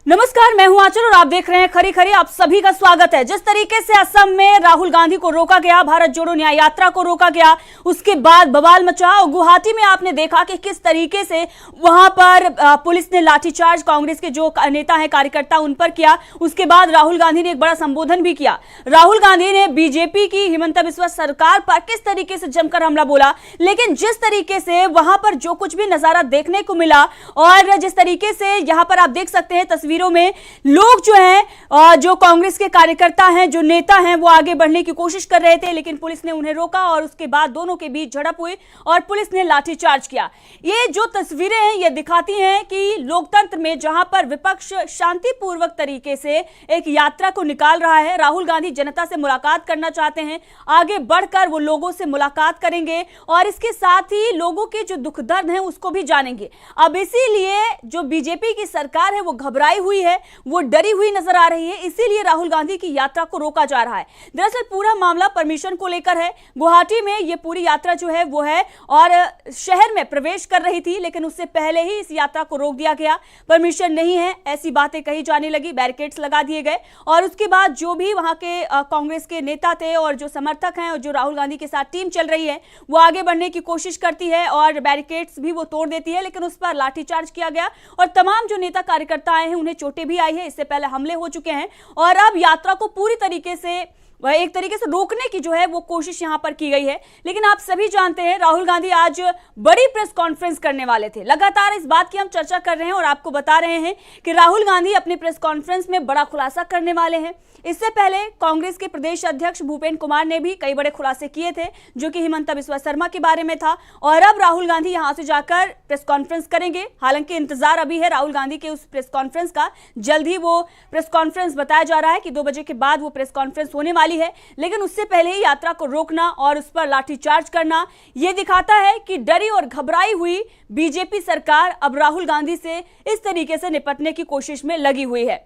नमस्कार, मैं हूं आंचल और आप देख रहे हैं खरी खरी। आप सभी का स्वागत है। जिस तरीके से असम में राहुल गांधी को रोका गया, भारत जोड़ो न्याय यात्रा को रोका गया, उसके बाद बवाल मचा और गुवाहाटी में आपने देखा कि किस तरीके से वहां पर पुलिस ने लाठीचार्ज कांग्रेस के जो नेता हैं, कार्यकर्ता, उन पर किया। उसके बाद राहुल गांधी ने एक बड़ा संबोधन भी किया। राहुल गांधी ने बीजेपी की हिमंता बिस्वा सरकार पर किस तरीके से जमकर हमला बोला, लेकिन जिस तरीके से वहां पर जो कुछ भी नजारा देखने को मिला और जिस तरीके से यहां पर आप देख सकते हैं तस्वीरों में लोग जो हैं, जो कांग्रेस के कार्यकर्ता हैं, जो नेता हैं, वो आगे बढ़ने की कोशिश कर रहे थे, लेकिन पुलिस ने उन्हें रोका और उसके बाद दोनों के बीच झड़प हुई और पुलिस ने लाठीचार्ज किया। ये जो तस्वीरें हैं ये दिखाती हैं कि लोकतंत्र में जहां पर विपक्ष शांतिपूर्वक तरीके से एक यात्रा को निकाल रहा है, राहुल गांधी जनता से मुलाकात करना चाहते हैं, आगे बढ़कर वो लोगों से मुलाकात करेंगे और इसके साथ ही लोगों के जो दुख दर्द हैं उसको भी जानेंगे। अब इसीलिए जो बीजेपी की सरकार है वो घबराई हुई है, वो डरी हुई नजर आ रही है, इसीलिए राहुल गांधी की यात्रा को रोका जा रहा है। दरअसल पूरा मामला परमिशन को लेकर है। गुवाहाटी में ये पूरी यात्रा जो है वो है और शहर में प्रवेश कर रही थी, लेकिन उससे पहले ही इस यात्रा को रोक दिया गया। परमिशन नहीं है ऐसी बातें कही जाने लगी, बैरिकेड्स लगा दिए गए और उसके बाद जो भी वहां के कांग्रेस के नेता थे और जो समर्थक हैं और जो राहुल गांधी के साथ टीम चल रही है वो आगे बढ़ने की कोशिश करती है और बैरिकेड्स भी वो तोड़ देती है, लेकिन उस पर लाठीचार्ज किया गया और तमाम जो नेता कार्यकर्ता आए हैं उन्हें चोटें भी आई है। इससे पहले हमले हो चुके हैं और अब यात्रा को पूरी तरीके से एक तरीके से रोकने की जो है वो कोशिश यहां पर की गई है। लेकिन आप सभी जानते हैं राहुल गांधी आज बड़ी प्रेस कॉन्फ्रेंस करने वाले थे। लगातार इस बात की हम चर्चा कर रहे हैं और आपको बता रहे हैं कि राहुल गांधी अपनी प्रेस कॉन्फ्रेंस में बड़ा खुलासा करने वाले हैं। इससे पहले कांग्रेस के प्रदेश अध्यक्ष भूपेंद्र कुमार ने भी कई बड़े खुलासे किए थे, जो कि हिमंता बिस्वा शर्मा के बारे में था और अब राहुल गांधी यहां से जाकर प्रेस कॉन्फ्रेंस करेंगे। हालांकि इंतजार अभी है राहुल गांधी के उस प्रेस कॉन्फ्रेंस का। जल्द ही वो प्रेस कॉन्फ्रेंस बताया जा रहा है कि 2 बजे के बाद वो प्रेस कॉन्फ्रेंस होने वाली है, लेकिन उससे पहले ही यात्रा को रोकना और उस पर लाठीचार्ज करना ये दिखाता है कि डरी और घबराई हुई बीजेपी सरकार अब राहुल गांधी से इस तरीके से निपटने की कोशिश में लगी हुई है।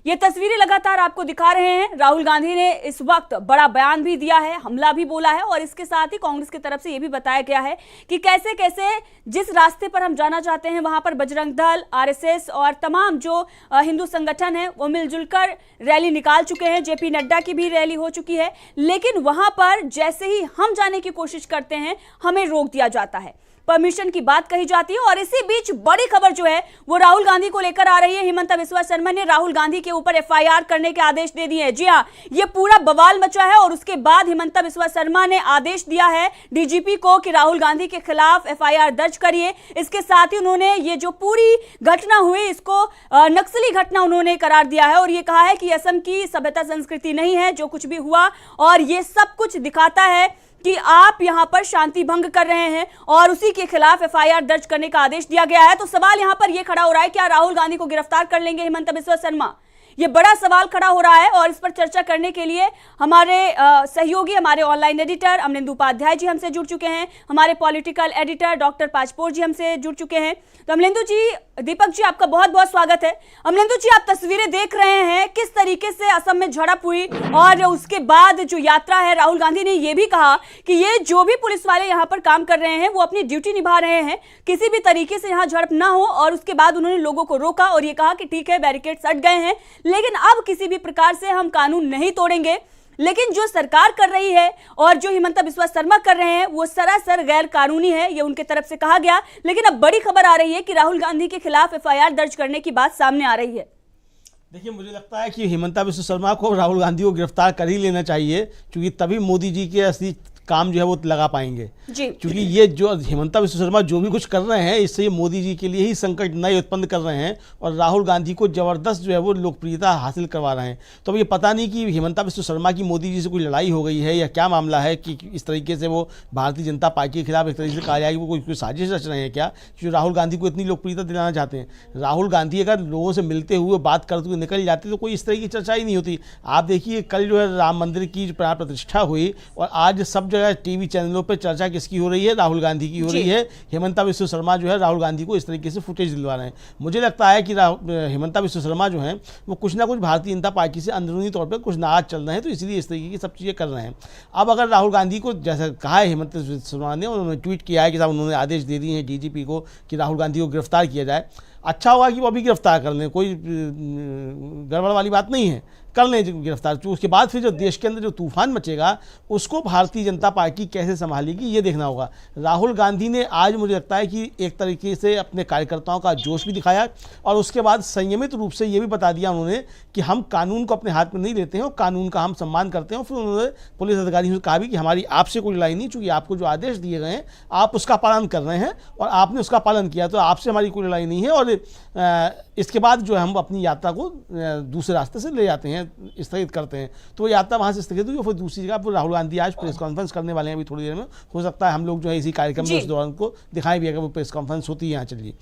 ये तस्वीरें लगातार आपको दिखा रहे हैं। राहुल गांधी ने इस वक्त बड़ा बयान भी दिया है, हमला भी बोला है और इसके साथ ही कांग्रेस की तरफ से यह भी बताया गया है कि कैसे कैसे जिस रास्ते पर हम जाना चाहते हैं वहां पर बजरंग दल, आरएसएस और तमाम जो हिंदू संगठन है वो मिलजुल कर रैली निकाल चुके हैं। जेपी नड्डा की भी रैली हो चुकी है, लेकिन वहां पर जैसे ही हम जाने की कोशिश करते हैं हमें रोक दिया जाता है, परमिशन की बात कही जाती है। और इसी बीच बड़ी खबर जो है वो राहुल गांधी को लेकर आ रही है। हिमंता बिस्वा शर्मा ने राहुल गांधी के ऊपर एफआईआर करने के आदेश दे दिए हैं। जी हां, ये पूरा बवाल मचा है और उसके बाद हिमंता बिस्वा शर्मा ने आदेश दिया है डीजीपी को कि राहुल गांधी के खिलाफ एफआईआर दर्ज करिए। इसके साथ ही उन्होंने ये जो पूरी घटना हुई इसको नक्सली घटना उन्होंने करार दिया है और ये कहा है कि असम की सभ्यता संस्कृति नहीं है जो कुछ भी हुआ, और ये सब कुछ दिखाता है कि आप यहां पर शांति भंग कर रहे हैं और उसी के खिलाफ एफआईआर दर्ज करने का आदेश दिया गया है। तो सवाल यहां पर यह खड़ा हो रहा है, क्या राहुल गांधी को गिरफ्तार कर लेंगे हिमंता बिस्वा शर्मा? ये बड़ा सवाल खड़ा हो रहा है और इस पर चर्चा करने के लिए हमारे सहयोगी, हमारे ऑनलाइन एडिटर अमलेंदु उपाध्याय जी हमसे जुड़ चुके हैं, हमारे पॉलिटिकल एडिटर डॉक्टर पाजपोर जी हमसे जुड़ चुके हैं। तो अमलेंदु जी, दीपक जी, आपका बहुत बहुत स्वागत है। अमलेंदु जी, आप तस्वीरें देख रहे हैं किस तरीके से असम में झड़प हुई और उसके बाद जो यात्रा है, राहुल गांधी ने यह भी कहा कि ये जो भी पुलिस वाले यहाँ पर काम कर रहे हैं वो अपनी ड्यूटी निभा रहे हैं, किसी भी तरीके से यहाँ झड़प ना हो। और उसके बाद उन्होंने लोगों को रोका और ये कहा कि ठीक है, बैरिकेड्स हट गए हैं, लेकिन अब किसी भी प्रकार से हम कानून नहीं तोड़ेंगे। लेकिन जो सरकार कर रही है और जो हिमंता बिस्वा शर्मा कर रहे हैं वो सरासर गैर कानूनी है, ये उनके तरफ से कहा गया। लेकिन अब बड़ी खबर आ रही है कि राहुल गांधी के खिलाफ एफआईआर दर्ज करने की बात सामने आ रही है। देखिए, मुझे लगता है कि हिमंता बिस्वा शर्मा को राहुल गांधी को गिरफ्तार कर ही लेना चाहिए, क्योंकि तभी मोदी जी के असली काम जो है वो लगा पाएंगे। क्योंकि ये जो हिमंता बिस्वा शर्मा जो भी कुछ कर रहे हैं इससे ये मोदी जी के लिए ही संकट नए उत्पन्न कर रहे हैं और राहुल गांधी को जबरदस्त जो है वो लोकप्रियता हासिल करवा रहे हैं। तो अब ये पता नहीं कि हिमंता बिस्वा शर्मा की मोदी जी से कोई लड़ाई हो गई है या क्या मामला है कि इस तरीके से वो भारतीय जनता पार्टी के खिलाफ एक तरीके से कहा जाए कि वो कोई साजिश रच रहे हैं क्या, जो राहुल गांधी को इतनी लोकप्रियता दिलाना चाहते हैं। राहुल गांधी अगर लोगों से मिलते हुए बात करते हुए निकल जाते तो कोई इस तरह की चर्चा ही नहीं होती। आप देखिए, कल जो है राम मंदिर की प्राण प्रतिष्ठा हुई और आज सब जगह टीवी चैनल पे चर्चा किसकी हो रही है? राहुल गांधी की हो रही है। हिमंता बिस्वा शर्मा जो है राहुल गांधी को इस तरीके से फुटेज दिलवा रहे हैं। मुझे लगता है कि हिमंता बिस्वा शर्मा जो हैं वो कुछ ना कुछ भारतीय जनता पार्टी से अंदरूनी तौर पर कुछ नाराज चल रहे हैं, तो इसलिए इस तरीके की सब चीज़ें कर रहे हैं। अब अगर राहुल गांधी को जैसा कहा है हिमंता बिस्वा शर्मा ने, उन्होंने ट्वीट किया है कि साहब उन्होंने आदेश दे दिए हैं डीजीपी को कि राहुल गांधी को गिरफ्तार किया जाए। अच्छा होगा कि वो अभी गिरफ्तार कर लें, कोई गड़बड़ वाली बात नहीं है, कर लें गिरफ्तार। तो उसके बाद फिर जो देश के अंदर जो तूफान मचेगा उसको भारतीय जनता पार्टी कैसे संभालेगी ये देखना होगा। राहुल गांधी ने आज मुझे लगता है कि एक तरीके से अपने कार्यकर्ताओं का जोश भी दिखाया और उसके बाद संयमित रूप से ये भी बता दिया उन्होंने कि हम कानून को अपने हाथ में नहीं लेते हैं और कानून का हम सम्मान करते हैं। फिर उन्होंने पुलिस अधिकारियों से कहा भी कि हमारी आपसे कोई लड़ाई नहीं, चूँकि आपको जो आदेश दिए गए हैं आप उसका पालन कर रहे हैं और आपने उसका पालन किया, तो आपसे हमारी कोई लड़ाई नहीं है। और इसके बाद जो है हम अपनी यात्रा को दूसरे रास्ते से ले जाते हैं, स्थगित करते हैं। तो वो यात्रा वहाँ से स्थगित हुई और फिर दूसरी जगह पर राहुल गांधी आज प्रेस कॉन्फ्रेंस करने वाले हैं अभी थोड़ी देर में। हो सकता है हम लोग जो है इसी कार्यक्रम में उस दौरान को दिखाएं भी अगर वो प्रेस कॉन्फ्रेंस होती है। यहाँ चलिए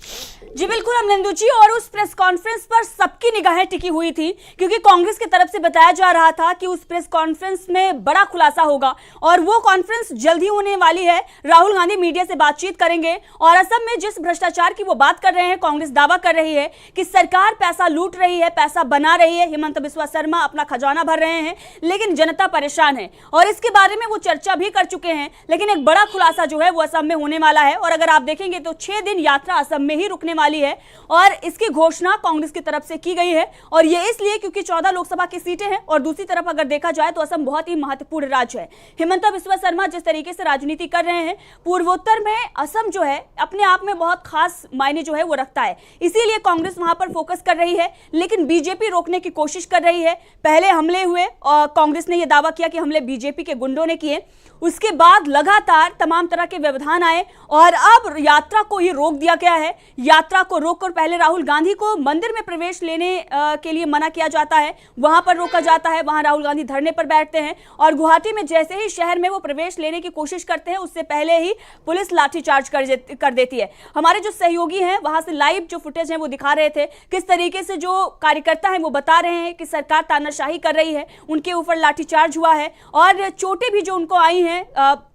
जी बिल्कुल अमलेंदु जी, और उस प्रेस कॉन्फ्रेंस पर सबकी निगाहें टिकी हुई थी क्योंकि कांग्रेस की तरफ से बताया जा रहा था कि उस प्रेस कॉन्फ्रेंस में बड़ा खुलासा होगा और वो कॉन्फ्रेंस जल्दी होने वाली है। राहुल गांधी मीडिया से बातचीत करेंगे और असम में जिस भ्रष्टाचार की वो बात कर रहे हैं, कांग्रेस दावा कर रही है कि सरकार पैसा लूट रही है, पैसा बना रही है, हिमंता बिस्वा शर्मा अपना खजाना भर रहे हैं, लेकिन जनता परेशान है और इसके बारे में वो चर्चा भी कर चुके हैं। लेकिन एक बड़ा खुलासा जो है वो असम में होने वाला है और अगर आप देखेंगे तो 6 दिन यात्रा असम में ही रुकने वाली है और इसकी घोषणा कांग्रेस की तरफ से की गई है। और ये इसलिए क्योंकि 14 लोकसभा की सीटें हैं और दूसरी तरफ अगर देखा जाए तो असम बहुत ही महत्वपूर्ण राज्य है। हिमंता बिस्वा शर्मा जिस तरीके से राजनीति कर रहे हैं, पूर्वोत्तर में असम जो है अपने आप में बहुत खास मायने जो है वो रखता है, इसीलिए कांग्रेस वहां पर फोकस कर रही है। लेकिन बीजेपी रोकने की कोशिश कर रही है। पहले हमले हुए और कांग्रेस ने यह दावा किया कि हमले बीजेपी के गुंडों ने किए, उसके बाद लगातार तमाम तरह के व्यवधान आए और अब यात्रा को ही रोक दिया गया है। यात्रा को रोककर पहले राहुल गांधी को मंदिर में प्रवेश लेने के लिए मना किया जाता है, वहां पर रोका जाता है, वहां राहुल गांधी धरने पर बैठते हैं और गुवाहाटी में जैसे ही शहर में वो प्रवेश लेने की कोशिश करते हैं उससे पहले ही पुलिस लाठीचार्ज कर देती है। हमारे जो सहयोगी हैं वहां से लाइव जो फुटेज है वो दिखा रहे थे किस तरीके से जो कार्यकर्ता हैं वो बता रहे हैं कि सरकार तानाशाही कर रही है, उनके ऊपर लाठीचार्ज हुआ है और चोटें भी जो उनको आई हैं,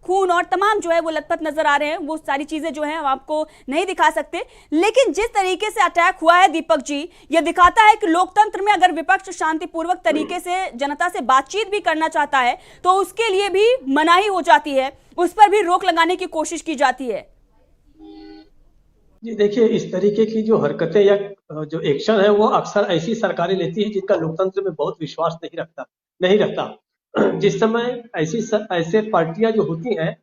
खून और तमाम जो है वो लथपथ नजर आ रहे हैं। वो सारी चीजें जो हैं हम आपको नहीं दिखा सकते, लेकिन जिस तरीके से अटैक हुआ है दीपक जी, ये दिखाता है कि लोकतंत्र में अगर विपक्ष शांतिपूर्वक तरीके से जनता से बातचीत भी करना चाहता है तो उसके लिए भी मनाही हो जाती है, उस पर भी रोक लगाने की कोशिश की जाती है। जी देखिए, इस तरीके की जो हरकतें या जो एक्शन है वो अक्सर ऐसी सरकारें लेती है जिनका लोकतंत्र में बहुत विश्वास नहीं रखता। जिस समय ऐसे पार्टियां जो होती हैं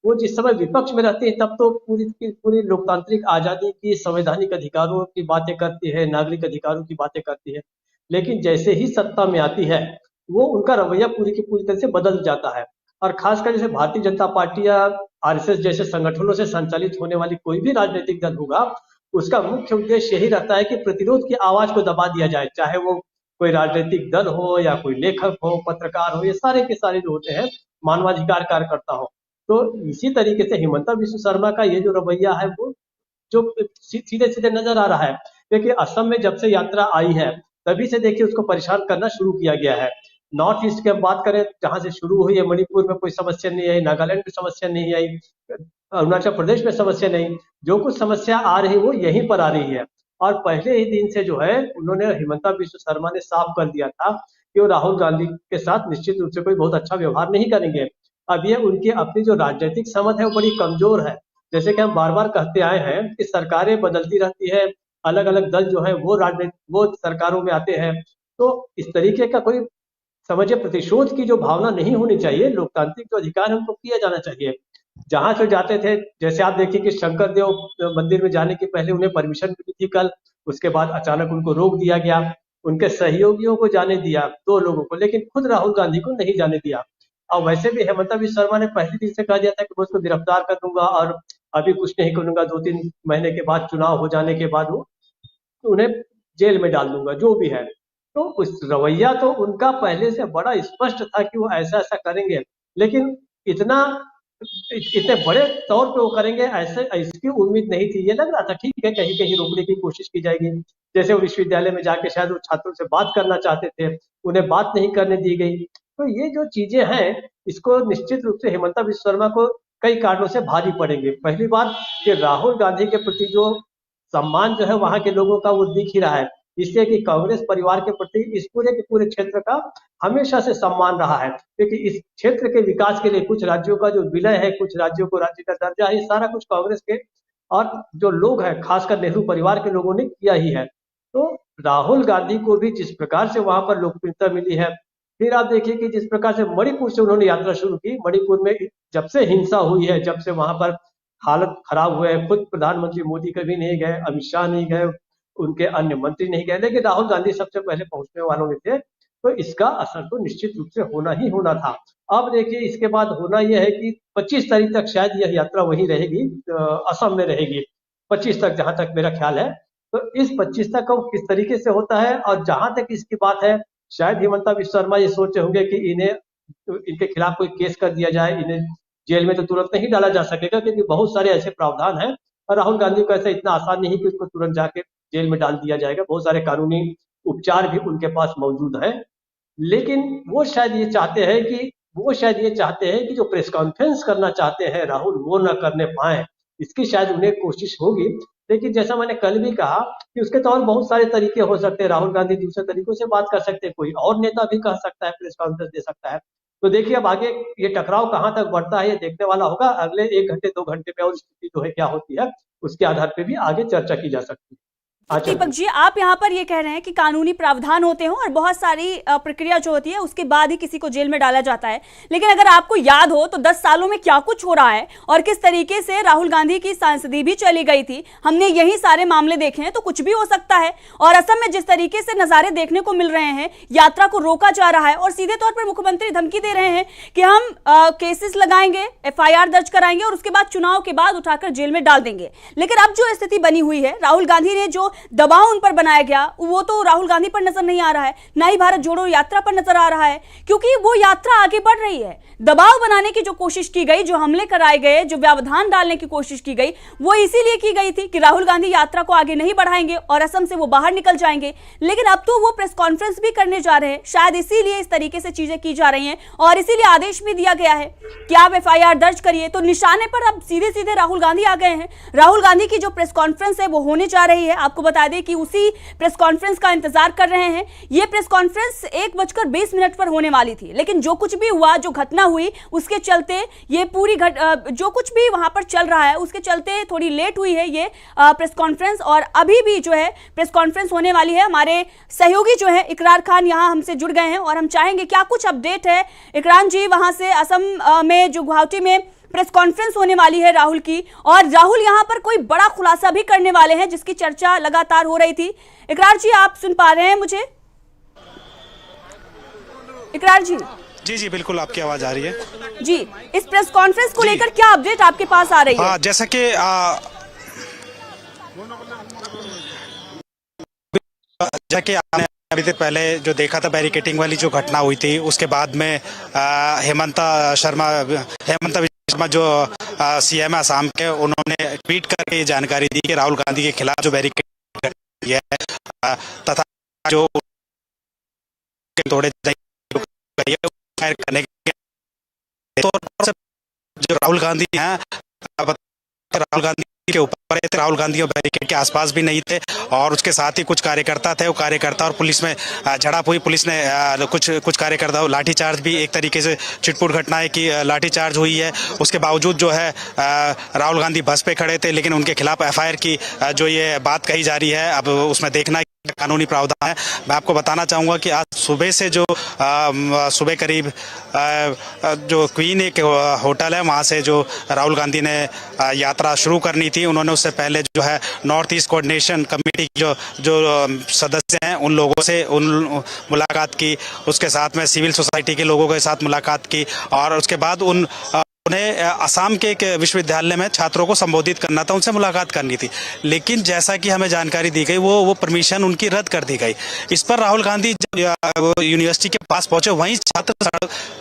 वो जिस समय विपक्ष में रहती है तब तो पूरी लोकतांत्रिक आजादी की, संवैधानिक अधिकारों की बातें करती है, नागरिक अधिकारों की बातें करती है, लेकिन जैसे ही सत्ता में आती है वो उनका रवैया पूरी की पूरी तरह से बदल जाता है। और खासकर जैसे भारतीय जनता पार्टी या आरएसएस जैसे संगठनों से संचालित होने वाली कोई भी राजनीतिक दल होगा, उसका मुख्य उद्देश्य यही रहता है कि प्रतिरोध की आवाज को दबा दिया जाए, चाहे वो कोई राजनीतिक दल हो या कोई लेखक हो, पत्रकार हो, ये सारे के सारे जो होते हैं मानवाधिकार कार्यकर्ता हो। तो इसी तरीके से हिमंता बिस्वा शर्मा का ये जो रवैया है वो जो सीधे सीधे नजर आ रहा है। देखिए, असम में जब से यात्रा आई है तभी से देखिए उसको परेशान करना शुरू किया गया है। नॉर्थ ईस्ट की बात करें, जहां से शुरू हुई है, मणिपुर में कोई समस्या नहीं आई, नागालैंड में समस्या नहीं आई, अरुणाचल प्रदेश में समस्या नहीं, जो कुछ समस्या आ रही वो यहीं पर आ रही है। और पहले ही दिन से जो है उन्होंने, हिमंता बिस्वा शर्मा ने साफ कर दिया था कि वो राहुल गांधी के साथ निश्चित रूप से कोई बहुत अच्छा व्यवहार नहीं करेंगे। अब ये उनकी अपनी जो राजनीतिक समझ है वो बड़ी कमजोर है। जैसे कि हम बार बार कहते आए हैं कि सरकारें बदलती रहती है, अलग अलग दल जो है वो सरकारों में आते हैं, तो इस तरीके का कोई समझिए प्रतिशोध की जो भावना नहीं होनी चाहिए। लोकतांत्रिक जो अधिकार है उनको किया जाना चाहिए। जहां से जाते थे, जैसे आप देखिए कि शंकर देव मंदिर में जाने के पहले उन्हें परमिशन मिली थी कल, उसके बाद अचानक उनको रोक दिया गया। उनके सहयोगियों को जाने दिया, 2 लोगों को, लेकिन खुद राहुल गांधी को नहीं जाने दिया। और वैसे भी हिमंता बिस्वा शर्मा ने पहले दिन से कह दिया था कि मैं उसको गिरफ्तार कर दूंगा और अभी कुछ नहीं करूंगा, 2-3 महीने के बाद, चुनाव हो जाने के बाद उन्हें जेल में डाल दूंगा, जो भी है। तो उस रवैया तो उनका पहले से बड़ा स्पष्ट था कि वो ऐसा ऐसा करेंगे, लेकिन इतने बड़े तौर पे वो करेंगे ऐसे इसकी उम्मीद नहीं थी। ये लग रहा था ठीक है, कहीं कहीं रोकने की कोशिश की जाएगी, जैसे वो विश्वविद्यालय में जाके शायद वो छात्रों से बात करना चाहते थे, उन्हें बात नहीं करने दी गई। तो ये जो चीजें हैं, इसको निश्चित रूप से हिमंता बिस्वा शर्मा को कई कारणों से भारी पड़ेंगे। पहली बात कि राहुल गांधी के प्रति जो सम्मान जो है वहां के लोगों का वो दिख ही रहा है, इसलिए कि कांग्रेस परिवार के प्रति इस पूरे के पूरे क्षेत्र का हमेशा से सम्मान रहा है, क्योंकि इस क्षेत्र के विकास के लिए कुछ राज्यों का जो विलय है, कुछ राज्यों को राज्य का दर्जा है, ये सारा कुछ कांग्रेस के और जो लोग हैं खासकर नेहरू परिवार के लोगों ने किया ही है। तो राहुल गांधी को भी जिस प्रकार से वहां पर लोकप्रियता मिली है, फिर आप देखिए कि जिस प्रकार से मणिपुर से उन्होंने यात्रा शुरू की, मणिपुर में जब से हिंसा हुई है, जब से वहां पर हालत खराब हुए है, खुद प्रधानमंत्री मोदी कभी नहीं गए, अमित शाह नहीं गए, उनके अन्य मंत्री नहीं गए, लेकिन राहुल गांधी सबसे पहले पहुंचने वालों में थे। तो इसका असर तो निश्चित रूप से होना ही होना था। अब देखिए इसके बाद होना यह है कि 25 तारीख तक शायद यह यात्रा वहीं रहेगी, असम में रहेगी 25 तक, जहां तक मेरा ख्याल है। तो इस 25 तक वो किस तरीके से होता है, और जहां तक इसकी बात है, शायद हिमंता विश्व शर्मा ये सोचे होंगे कि इनके खिलाफ कोई केस कर दिया जाए, इन्हें जेल में तो तुरंत नहीं डाला जा सकेगा, क्योंकि बहुत सारे ऐसे प्रावधान हैं, और राहुल गांधी को ऐसा इतना आसान नहीं कि उसको तुरंत जाके जेल में डाल दिया जाएगा। बहुत सारे कानूनी उपचार भी उनके पास मौजूद है। लेकिन वो शायद ये चाहते हैं कि जो प्रेस कॉन्फ्रेंस करना चाहते हैं राहुल, वो न करने पाए, इसकी शायद उन्हें कोशिश होगी। लेकिन जैसा मैंने कल भी कहा कि उसके तो और बहुत सारे तरीके हो सकते हैं, राहुल गांधी दूसरे तरीकों से बात कर सकते हैं, कोई और नेता भी कह सकता है, प्रेस कॉन्फ्रेंस दे सकता है। तो देखिए अब आगे ये टकराव कहां तक बढ़ता है, ये देखने वाला होगा। अगले 1 घंटे 2 घंटे में और स्थिति जो है क्या होती है, उसके आधार पर भी आगे चर्चा की जा सकती है। दीपक जी, आप यहाँ पर ये कह रहे हैं कि कानूनी प्रावधान होते हैं और बहुत सारी प्रक्रिया जो होती है उसके बाद ही किसी को जेल में डाला जाता है। लेकिन अगर आपको याद हो तो 10 सालों में क्या कुछ हो रहा है और किस तरीके से राहुल गांधी की सांसदी भी चली गई थी, हमने यही सारे मामले देखे हैं। तो कुछ भी हो सकता है। और असम में जिस तरीके से नजारे देखने को मिल रहे हैं, यात्रा को रोका जा रहा है और सीधे तौर पर मुख्यमंत्री धमकी दे रहे हैं कि हम केसेस लगाएंगे, FIR दर्ज कराएंगे और उसके बाद चुनाव के बाद उठाकर जेल में डाल देंगे। लेकिन अब जो स्थिति बनी हुई है, राहुल गांधी ने जो दबाव उन पर बनाया गया, वो तो राहुल गांधी पर नजर नहीं आ रहा है, ना ही भारत जोड़ो यात्रा पर नजर आ रहा है, क्योंकि वो यात्रा आगे बढ़ रही है। दबाव बनाने की जो कोशिश की गई, जो हमले कराए गए, जो व्यवधान डालने की कोशिश की गई, वो इसीलिए की गई थी कि राहुल गांधी यात्रा को आगे नहीं बढ़ाएंगे और असम से वो बाहर निकल जाएंगे। लेकिन अब तो वो प्रेस कॉन्फ्रेंस भी करने जा रहे हैं, शायद इसीलिए इस तरीके से चीजें की जा रही हैं और इसीलिए आदेश भी दिया गया है कि आप FIR दर्ज करिए। तो निशाने पर अब सीधे सीधे राहुल गांधी आ गए हैं। राहुल गांधी की जो प्रेस कॉन्फ्रेंस है वो होने जा रही है। आपको बता दें कि उसी प्रेस कॉन्फ्रेंस का इंतजार कर रहे हैं। ये प्रेस कॉन्फ्रेंस 1:20 पर होने वाली थी, लेकिन जो कुछ भी हुआ, जो घटना हुई, उसके चलते ये पूरी जो कुछ भी वहां पर चल रहा है उसके चलते थोड़ी लेट हुई है ये प्रेस कॉन्फ्रेंस। और अभी भी जो है प्रेस कॉन्फ्रेंस होने वाली है। हमारे सहयोगी जो है इकरार खान यहाँ हमसे जुड़ गए हैं और हम चाहेंगे क्या कुछ अपडेट है इकरार जी वहां से, असम में जो गुवाहाटी में प्रेस कॉन्फ्रेंस होने वाली है राहुल की, और राहुल यहां पर कोई बड़ा खुलासा भी करने वाले हैं जिसकी चर्चा लगातार हो रही थी। इकरार जी, आप सुन पा रहे हैं मुझे? इकरार जी? जी बिल्कुल, आपकी आवाज आ रही है जी। इस प्रेस कॉन्फ्रेंस को लेकर क्या अपडेट आपके पास आ रही है? जैसा कि आपने अभी तक पहले जो देखा था, बैरिकेटिंग वाली जो घटना हुई थी, उसके बाद में हेमंता विश्व शर्मा जो CM है असम के, उन्होंने ट्वीट करके ये जानकारी दी कि राहुल गांधी के खिलाफ जो बैरिकेड है तथा जो तोड़े करने के तौर पर जो राहुल गांधी हैं, राहुल गांधी के ऊपर राहुल गांधी और बैरिकेड के आसपास भी नहीं थे और उसके साथ ही कुछ कार्यकर्ता थे। वो कार्यकर्ता और पुलिस में झड़प हुई। पुलिस ने कुछ कार्यकर्ता लाठीचार्ज भी, एक तरीके से छिटपुट घटना है कि लाठीचार्ज हुई है। उसके बावजूद जो है राहुल गांधी बस पे खड़े थे, लेकिन उनके खिलाफ FIR की जो ये बात कही जा रही है, अब उसमें देखना कानूनी प्रावधान है। मैं आपको बताना चाहूँगा कि आज सुबह से जो सुबह करीब जो क्वीन एक होटल है, वहाँ से जो राहुल गांधी ने यात्रा शुरू करनी थी, उन्होंने उससे पहले जो है नॉर्थ ईस्ट कोऑर्डिनेशन कमेटी जो सदस्य हैं उन लोगों से मुलाकात की, उसके साथ में सिविल सोसाइटी के लोगों के साथ मुलाकात की और उसके बाद उन्हें असम के एक विश्वविद्यालय में छात्रों को संबोधित करना था, उनसे मुलाकात करनी थी। लेकिन जैसा कि हमें जानकारी दी गई, वो परमिशन उनकी रद्द कर दी गई। इस पर राहुल गांधी जब यूनिवर्सिटी के पास पहुंचे, वहीं छात्र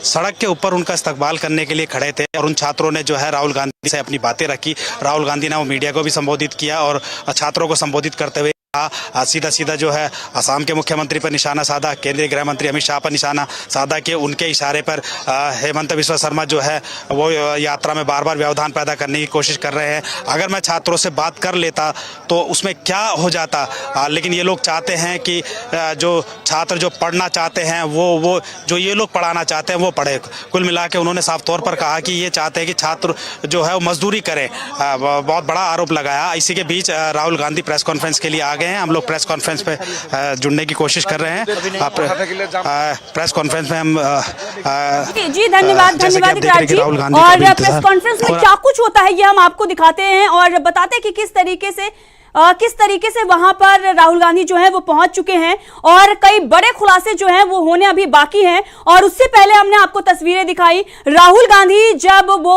सड़क के ऊपर उनका इस्तकबाल करने के लिए खड़े थे और उन छात्रों ने जो है राहुल गांधी से अपनी बातें रखी। राहुल गांधी ने वो मीडिया को भी संबोधित किया और छात्रों को संबोधित करते हुए कहा, सीधा सीधा जो है असम के मुख्यमंत्री पर निशाना साधा, केंद्रीय गृह मंत्री अमित शाह पर निशाना साधा कि उनके इशारे पर हेमंत बिस्वा शर्मा जो है वो यात्रा में बार बार व्यवधान पैदा करने की कोशिश कर रहे हैं। अगर मैं छात्रों से बात कर लेता तो उसमें क्या हो जाता, लेकिन ये लोग चाहते हैं कि जो छात्र जो पढ़ना चाहते हैं वो जो ये लोग पढ़ाना चाहते हैं वो पढ़े। कुल मिला के उन्होंने साफ तौर पर कहा कि ये चाहते हैं कि छात्र जो है वो मजदूरी करें। बहुत बड़ा आरोप लगाया। इसी के बीच राहुल गांधी प्रेस कॉन्फ्रेंस के लिए आ गए हैं। हम लोग प्रेस कॉन्फ्रेंस पे जुड़ने की कोशिश कर रहे हैं। प्रेस कॉन्फ्रेंस में हम जी धन्यवाद विराट जी। और प्रेस कॉन्फ्रेंस में क्या कुछ होता है ये हम आपको दिखाते हैं और बताते हैं कि किस तरीके से वहां पर राहुल गांधी जो है वो पहुंच चुके हैं और कई बड़े खुलासे जो हैं वो होने अभी बाकी हैं। और उससे पहले हमने आपको तस्वीरें दिखाई, राहुल गांधी जब वो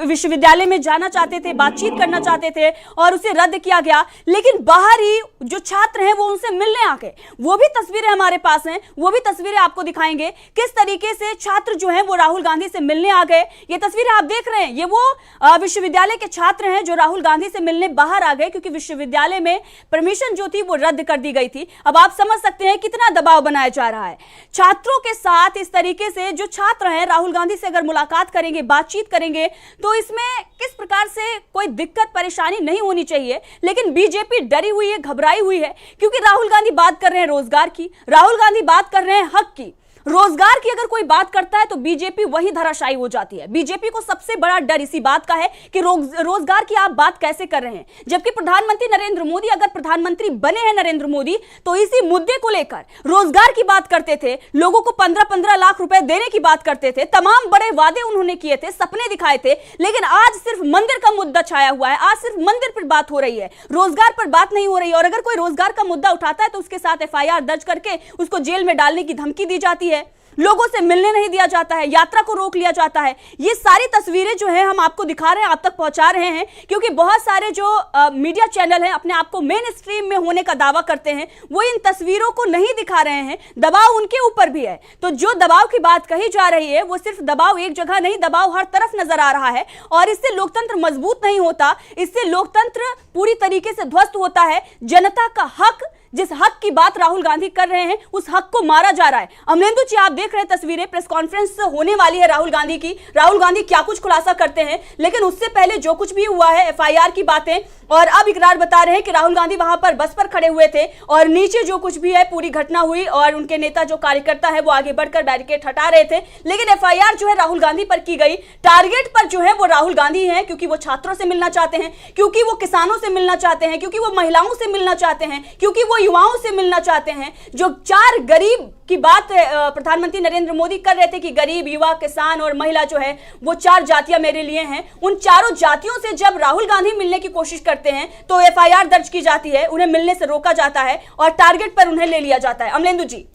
विश्वविद्यालय में जाना चाहते थे, बातचीत करना चाहते थे और उसे रद्द किया गया, लेकिन बाहर ही जो छात्र हैं वो उनसे मिलने आ गए। वो भी तस्वीरें हमारे पास हैं, वो भी तस्वीरें आपको दिखाएंगे किस तरीके से छात्र जो हैं वो राहुल गांधी से मिलने आ गए। ये तस्वीरें आप देख रहे हैं, ये वो विश्वविद्यालय के छात्र हैं जो राहुल गांधी से मिलने बाहर आ गए क्योंकि विश्वविद्यालय में परमिशन जो थी वो रद्द कर दी गई थी। अब आप समझ सकते हैं कितना दबाव बनाया जा रहा है छात्रों के साथ। इस तरीके से जो छात्र हैं राहुल गांधी से अगर मुलाकात करेंगे, बातचीत करेंगे तो इसमें किस प्रकार से कोई दिक्कत परेशानी नहीं होनी चाहिए। लेकिन बीजेपी डरी हुई है, घबराई हुई है क्योंकि राहुल गांधी बात कर रहे हैं रोजगार की, राहुल गांधी बात कर रहे हैं हक की। रोजगार की अगर कोई बात करता है तो बीजेपी वही धराशायी हो जाती है। बीजेपी को सबसे बड़ा डर इसी बात का है कि रोजगार की आप बात कैसे कर रहे हैं, जबकि प्रधानमंत्री नरेंद्र मोदी अगर प्रधानमंत्री बने हैं नरेंद्र मोदी तो इसी मुद्दे को लेकर रोजगार की बात करते थे, लोगों को 15-15 लाख रुपए देने की बात करते थे, तमाम बड़े वादे उन्होंने किए थे, सपने दिखाए थे। लेकिन आज सिर्फ मंदिर का मुद्दा छाया हुआ है, आज सिर्फ मंदिर पर बात हो रही है, रोजगार पर बात नहीं हो रही है। और अगर कोई रोजगार का मुद्दा उठाता है तो उसके साथ FIR दर्ज करके उसको जेल में डालने की धमकी दी जाती है, लोगों से मिलने नहीं दिया जाता है, यात्रा को रोक लिया जाता है। ये सारी तस्वीरें जो है हम आपको दिखा रहे हैं, आप तक पहुंचा रहे हैं क्योंकि बहुत सारे जो मीडिया चैनल हैं अपने आप को मेन स्ट्रीम में होने का दावा करते हैं, वो इन तस्वीरों को नहीं दिखा रहे हैं। दबाव उनके ऊपर भी है। तो जो दबाव की बात कही जा रही है वो सिर्फ दबाव एक जगह नहीं, दबाव हर तरफ नजर आ रहा है और इससे लोकतंत्र मजबूत नहीं होता, इससे लोकतंत्र पूरी तरीके से ध्वस्त होता है। जनता का हक, जिस हक की बात राहुल गांधी कर रहे हैं उस हक को मारा जा रहा है। अमलेंदु जी आप देख रहे हैं तस्वीरें, प्रेस कॉन्फ्रेंस होने वाली है राहुल गांधी की। राहुल गांधी क्या कुछ खुलासा करते हैं, लेकिन उससे पहले जो कुछ भी हुआ है FIR की बातें, और अब इकरार बता रहे हैं कि राहुल गांधी वहां पर बस पर खड़े हुए थे और नीचे जो कुछ भी है पूरी घटना हुई और उनके नेता जो कार्यकर्ता है वो आगे बढ़कर बैरिकेड हटा रहे थे। लेकिन FIR जो है राहुल गांधी पर की गई, टारगेट पर जो है वो राहुल गांधी है क्योंकि वो छात्रों से मिलना चाहते हैं, क्योंकि वो किसानों से मिलना चाहते हैं, क्योंकि वो महिलाओं से मिलना चाहते हैं, क्योंकि वो युवाओं से मिलना चाहते हैं। जो 4 गरीब की बात प्रधानमंत्री नरेंद्र मोदी कर रहे थे कि गरीब, युवा, किसान और महिला जो है वो 4 जातियां मेरे लिए हैं, उन चारों जातियों से जब राहुल गांधी मिलने की कोशिश करते हैं तो FIR दर्ज की जाती है, उन्हें मिलने से रोका जाता है और टारगेट पर उन्हें ले लिया जाता है। अमलेंदु जी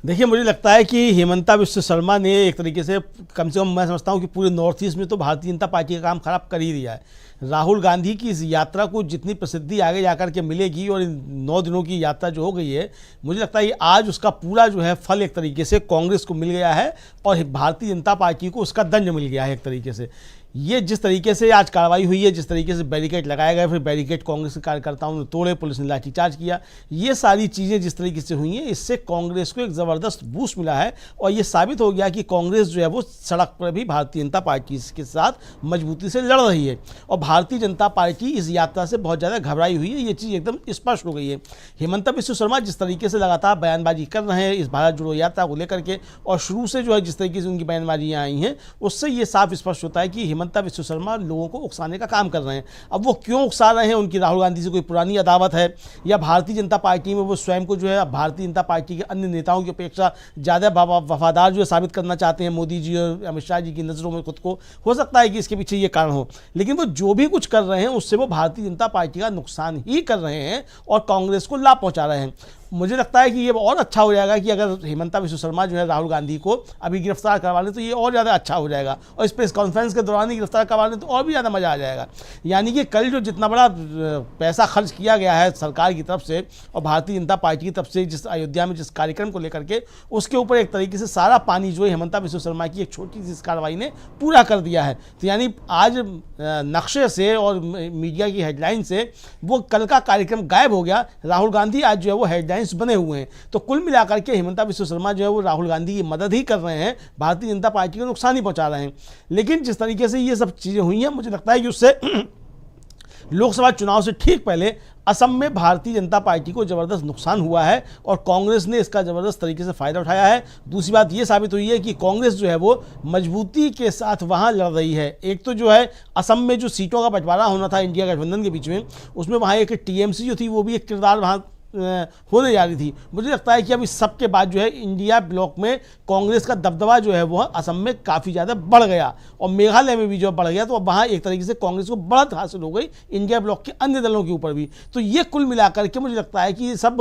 देखिए, मुझे लगता है कि हेमंता बिस्वा शर्मा ने एक तरीके से कम मैं समझता हूं कि पूरे नॉर्थ ईस्ट में तो भारतीय जनता पार्टी का काम खराब कर ही दिया है। राहुल गांधी की इस यात्रा को जितनी प्रसिद्धि आगे जाकर के मिलेगी और इन 9 दिनों की यात्रा जो हो गई है, मुझे लगता है आज उसका पूरा जो है फल एक तरीके से कांग्रेस को मिल गया है और भारतीय जनता पार्टी को उसका दंड मिल गया है एक तरीके से। ये जिस तरीके से आज कार्रवाई हुई है, जिस तरीके से बैरिकेड लगाया गया, फिर बैरिकेड कांग्रेस के कार्यकर्ताओं ने तोड़े, पुलिस ने लाठीचार्ज किया, ये सारी चीज़ें जिस तरीके से हुई हैं, इससे कांग्रेस को एक ज़बरदस्त बूस्ट मिला है और ये साबित हो गया कि कांग्रेस जो है वो सड़क पर भी भारतीय जनता पार्टी के साथ मजबूती से लड़ रही है और भारतीय जनता पार्टी इस यात्रा से बहुत ज़्यादा घबराई हुई है। ये चीज़ एकदम स्पष्ट हो गई है। हेमंता बिस्वा शर्मा जिस तरीके से लगातार बयानबाजी कर रहे हैं इस भारत जोड़ो यात्रा को लेकर के और शुरू से जो है जिस तरीके से उनकी बयानबाजियाँ आई हैं, उससे ये साफ स्पष्ट होता है कि हेमंता बिस्वा शर्मा लोगों को उकसाने का काम कर रहे हैं। अब वो क्यों उकसा रहे हैं, उनकी राहुल गांधी से कोई पुरानी अदावत है या भारतीय जनता पार्टी में वो स्वयं को जो है भारतीय जनता पार्टी के अन्य नेताओं की अपेक्षा ज़्यादा वफादार जो है साबित करना चाहते हैं मोदी जी और अमित शाह जी की नज़रों में खुद को, हो सकता है कि इसके पीछे ये कारण हो। लेकिन वो जो भी कुछ कर रहे हैं उससे वो भारतीय जनता पार्टी का नुकसान ही कर रहे हैं और कांग्रेस को लाभ पहुंचा रहे हैं। मुझे लगता है कि ये और अच्छा हो जाएगा कि अगर हेमंता विश्व शर्मा जो है राहुल गांधी को अभी गिरफ्तार करवा लें तो ये और ज़्यादा अच्छा हो जाएगा, और इस प्रेस कॉन्फ्रेंस के दौरान ही गिरफ्तार करवा लें तो और भी ज़्यादा मज़ा आ जाएगा। यानी कि कल जो जितना बड़ा पैसा खर्च किया गया है सरकार की तरफ से और भारतीय जनता पार्टी की तरफ से जिस अयोध्या में जिस कार्यक्रम को लेकर के, उसके ऊपर एक तरीके से सारा पानी जो है हेमंता विश्व शर्मा की एक छोटी सी कार्रवाई ने पूरा कर दिया है। तो यानी आज नक्शे से और मीडिया की हेडलाइन से वो कल का कार्यक्रम गायब हो गया, राहुल गांधी आज जो है वो हेडलाइंस बने हुए हैं। तो कुल मिलाकर के हेमंता विश्व शर्मा जो है वो राहुल गांधी की मदद ही कर रहे हैं, भारतीय जनता पार्टी को नुकसान ही पहुंचा रहे हैं। लेकिन जिस तरीके से ये सब चीज़ें हुई हैं, मुझे लगता है कि उससे लोकसभा चुनाव से ठीक पहले असम में भारतीय जनता पार्टी को ज़बरदस्त नुकसान हुआ है और कांग्रेस ने इसका ज़बरदस्त तरीके से फ़ायदा उठाया है। दूसरी बात ये साबित हुई है कि कांग्रेस जो है वो मजबूती के साथ वहाँ लड़ रही है। एक तो जो है असम में जो सीटों का बंटवारा होना था इंडिया गठबंधन के बीच में, उसमें वहाँ एक टीएमसी जो थी वो भी एक किरदार वहाँ होने जा रही थी। मुझे लगता है कि अब इस सब के बाद जो है इंडिया ब्लॉक में कांग्रेस का दबदबा जो है वह असम में काफ़ी ज़्यादा बढ़ गया और मेघालय में भी जो बढ़ गया, तो अब वहाँ एक तरीके से कांग्रेस को बढ़त हासिल हो गई इंडिया ब्लॉक के अन्य दलों के ऊपर भी। तो ये कुल मिलाकर के मुझे लगता है कि सब